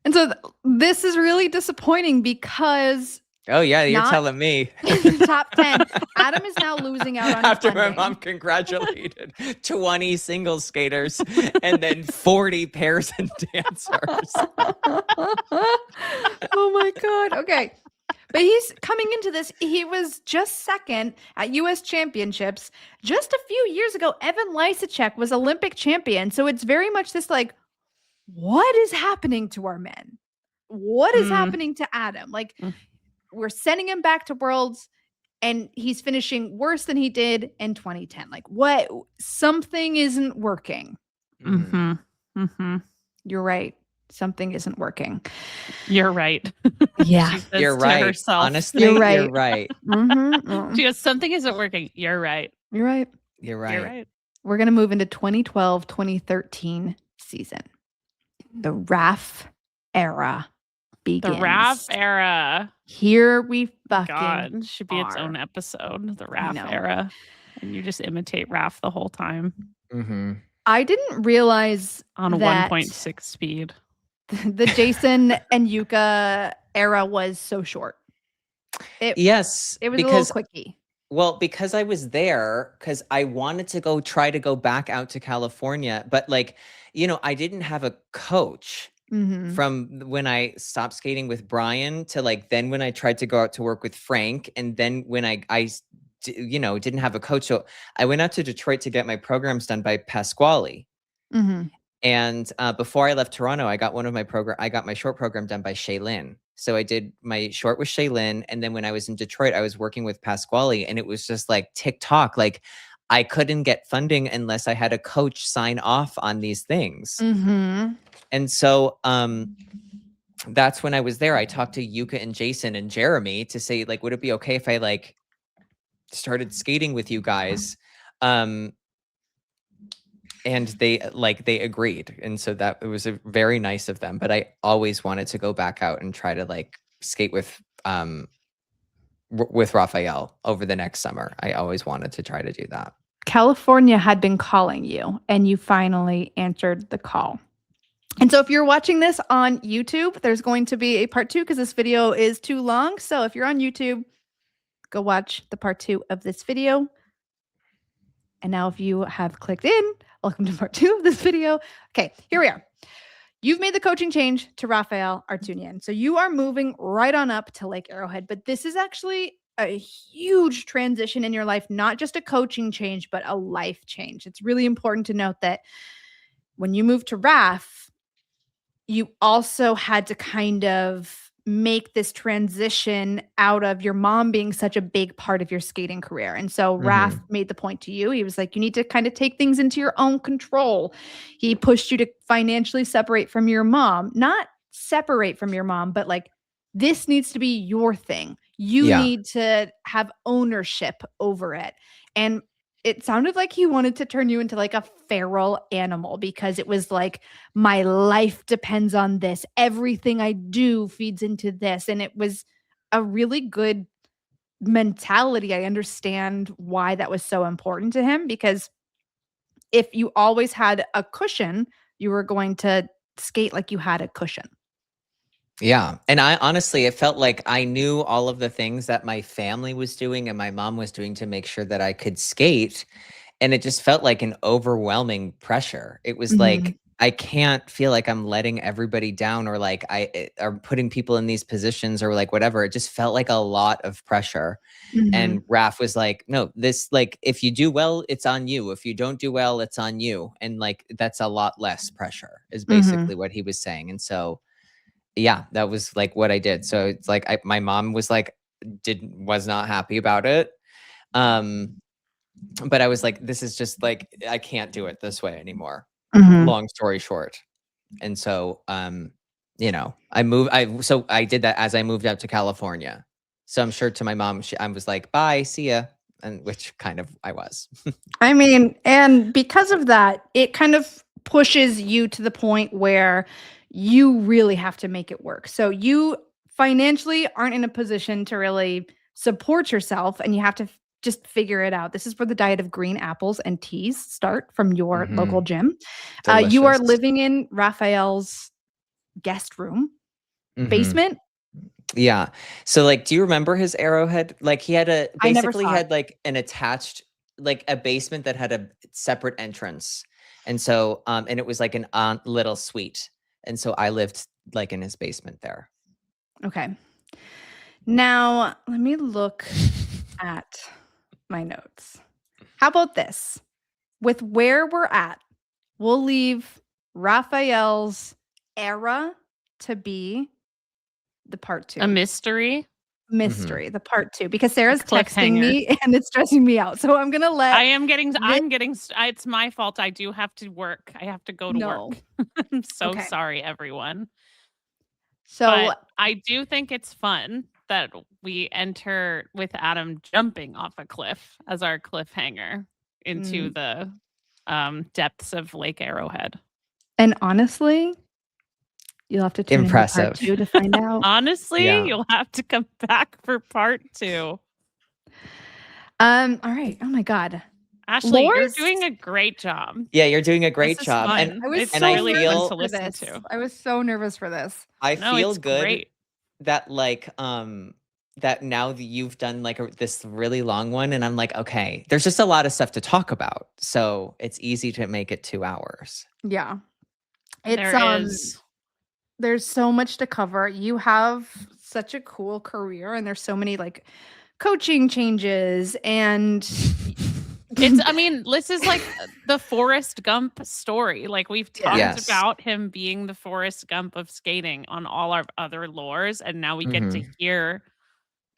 And so this is really disappointing because... Oh, yeah, you're telling me. Top 10. Adam is now losing out on after funding. my mom congratulated 20 single skaters and then 40 pairs and dancers. Oh my God. Okay. But he's coming into this. He was just 2nd at US Championships. Just a few years ago, Evan Lysacek was Olympic champion. So it's very much this like, what is happening to our men? What is happening to Adam? Like, we're sending him back to Worlds and he's finishing worse than he did in 2010. Like, what? Something isn't working. You're right. Something isn't working. You're right. Yeah. She says You're to right. herself. Honestly, You're right. you're right. She goes, something isn't working. You're right. You're right. You're right. You're right. We're going to move into 2012-2013 season. The RAF era begins. The RAF era. Here we fucking God, should be its are. own episode. The RAF know. era. And you just imitate RAF the whole time I didn't realize on that 1.6 speed. the Jason and Yuka era was so short. Yes. It was a little quickie. Well, because I was there, because I wanted to try to go back out to California, but like, I didn't have a coach from when I stopped skating with Brian to like, then when I tried to go out to work with Frank. And then when I didn't have a coach. So I went out to Detroit to get my programs done by Pasquale. And before I left Toronto, I got my short program done by Shaylin. So I did my short with Shaylin. And then when I was in Detroit, I was working with Pasquale, and it was just like TikTok. Like I couldn't get funding unless I had a coach sign off on these things. And so that's when I was there. I talked to Yuka and Jason and Jeremy to say, like, would it be okay if I like started skating with you guys? And they agreed. And so that it was very nice of them, but I always wanted to go back out and try to like skate with Raphael over the next summer. I always wanted to try to do that. California had been calling you, and you finally answered the call. And so if you're watching this on YouTube, there's going to be a part 2 because this video is too long. So if you're on YouTube, go watch the part 2 of this video. And now if you have clicked in, welcome to part 2 of this video. Okay, here we are. You've made the coaching change to Raphael Artunian. So you are moving right on up to Lake Arrowhead. But this is actually a huge transition in your life, not just a coaching change, but a life change. It's really important to note that when you moved to RAF, you also had to kind of make this transition out of your mom being such a big part of your skating career. And so Raph made the point to you. He was like, you need to kind of take things into your own control. He pushed you to financially separate from your mom, not separate from your mom, but like, this needs to be your thing. You need to have ownership over it. And it sounded like he wanted to turn you into like a feral animal because it was like, my life depends on this. Everything I do feeds into this. And it was a really good mentality. I understand why that was so important to him, because if you always had a cushion, you were going to skate like you had a cushion. Yeah. And I honestly, it felt like I knew all of the things that my family was doing and my mom was doing to make sure that I could skate. And it just felt like an overwhelming pressure. It was like, I can't feel like I'm letting everybody down, or like I are putting people in these positions, or like whatever. It just felt like a lot of pressure. And Raph was like, no, this, like, if you do well, it's on you. If you don't do well, it's on you. And like, that's a lot less pressure is basically what he was saying. And so, yeah, that was like what I did. So it's like, my mom was like, was not happy about it. But I was like, this is just like, I can't do it this way anymore. Long story short. And so, I did that as I moved out to California. So I'm sure to my mom, I was like, bye, see ya. And which kind of I was. I mean, and because of that, it kind of pushes you to the point where you really have to make it work. So you financially aren't in a position to really support yourself, and you have to just figure it out. This is where the diet of green apples and teas start from your local gym. You are living in Raphael's guest room, basement. Yeah. So like, do you remember his Arrowhead? Like he had had like an attached, like a basement that had a separate entrance. And so, and it was like an little suite. And so I lived like in his basement there. Okay. Now let me look at my notes. How about this? With where we're at, we'll leave Raphael's era to be the part 2. A mystery. Mystery, the part 2, because Sarah's texting cliffhanger. me and it's stressing me out. So I'm gonna let. It's my fault. I do have to work. I have to go to work. I'm so Okay. sorry, everyone. So But I do think it's fun that we enter with Adam jumping off a cliff as our cliffhanger into the depths of Lake Arrowhead. And honestly, you'll have to tune into part Impressive. 2 to find out. Honestly, Yeah. you'll have to come back for part 2. All right. Oh my God. Ashley, you're Lors? doing a great job. Yeah, you're doing a great This is job. fun. And I was It's so I really nervous fun feel- to for listen this. to. I was so nervous for this. I No, feel it's good great. that like that now that you've done like this really long one, and I'm like, okay, there's just a lot of stuff to talk about, so it's easy to make it 2 hours. Yeah. It's There is. there's so much to cover. You have such a cool career and there's so many like coaching changes and This is like the Forrest Gump story. Like we've talked Yes. about him being the Forrest Gump of skating on all our other lores, and now we get to hear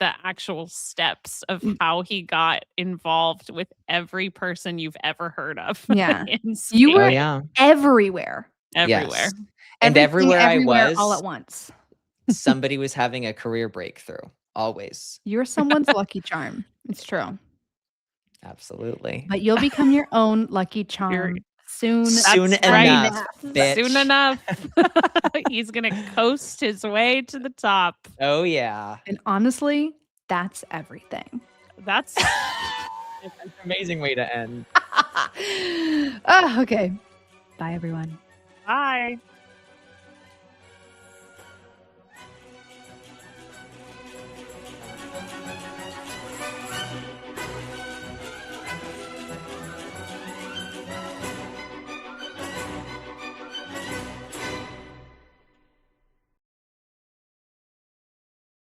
the actual steps of how he got involved with every person you've ever heard of. Yeah. in You skating. were Oh yeah. everywhere. everywhere. Yes. And Everything, everywhere I everywhere, was, all at once. somebody was having a career breakthrough. Always. You're someone's lucky charm. It's true. Absolutely. But you'll become your own lucky charm soon. Soon That's enough, right. bitch. Soon enough. He's gonna coast his way to the top. Oh yeah. And honestly, that's everything. That's It's an amazing way to end. Oh, okay. Bye, everyone. bye.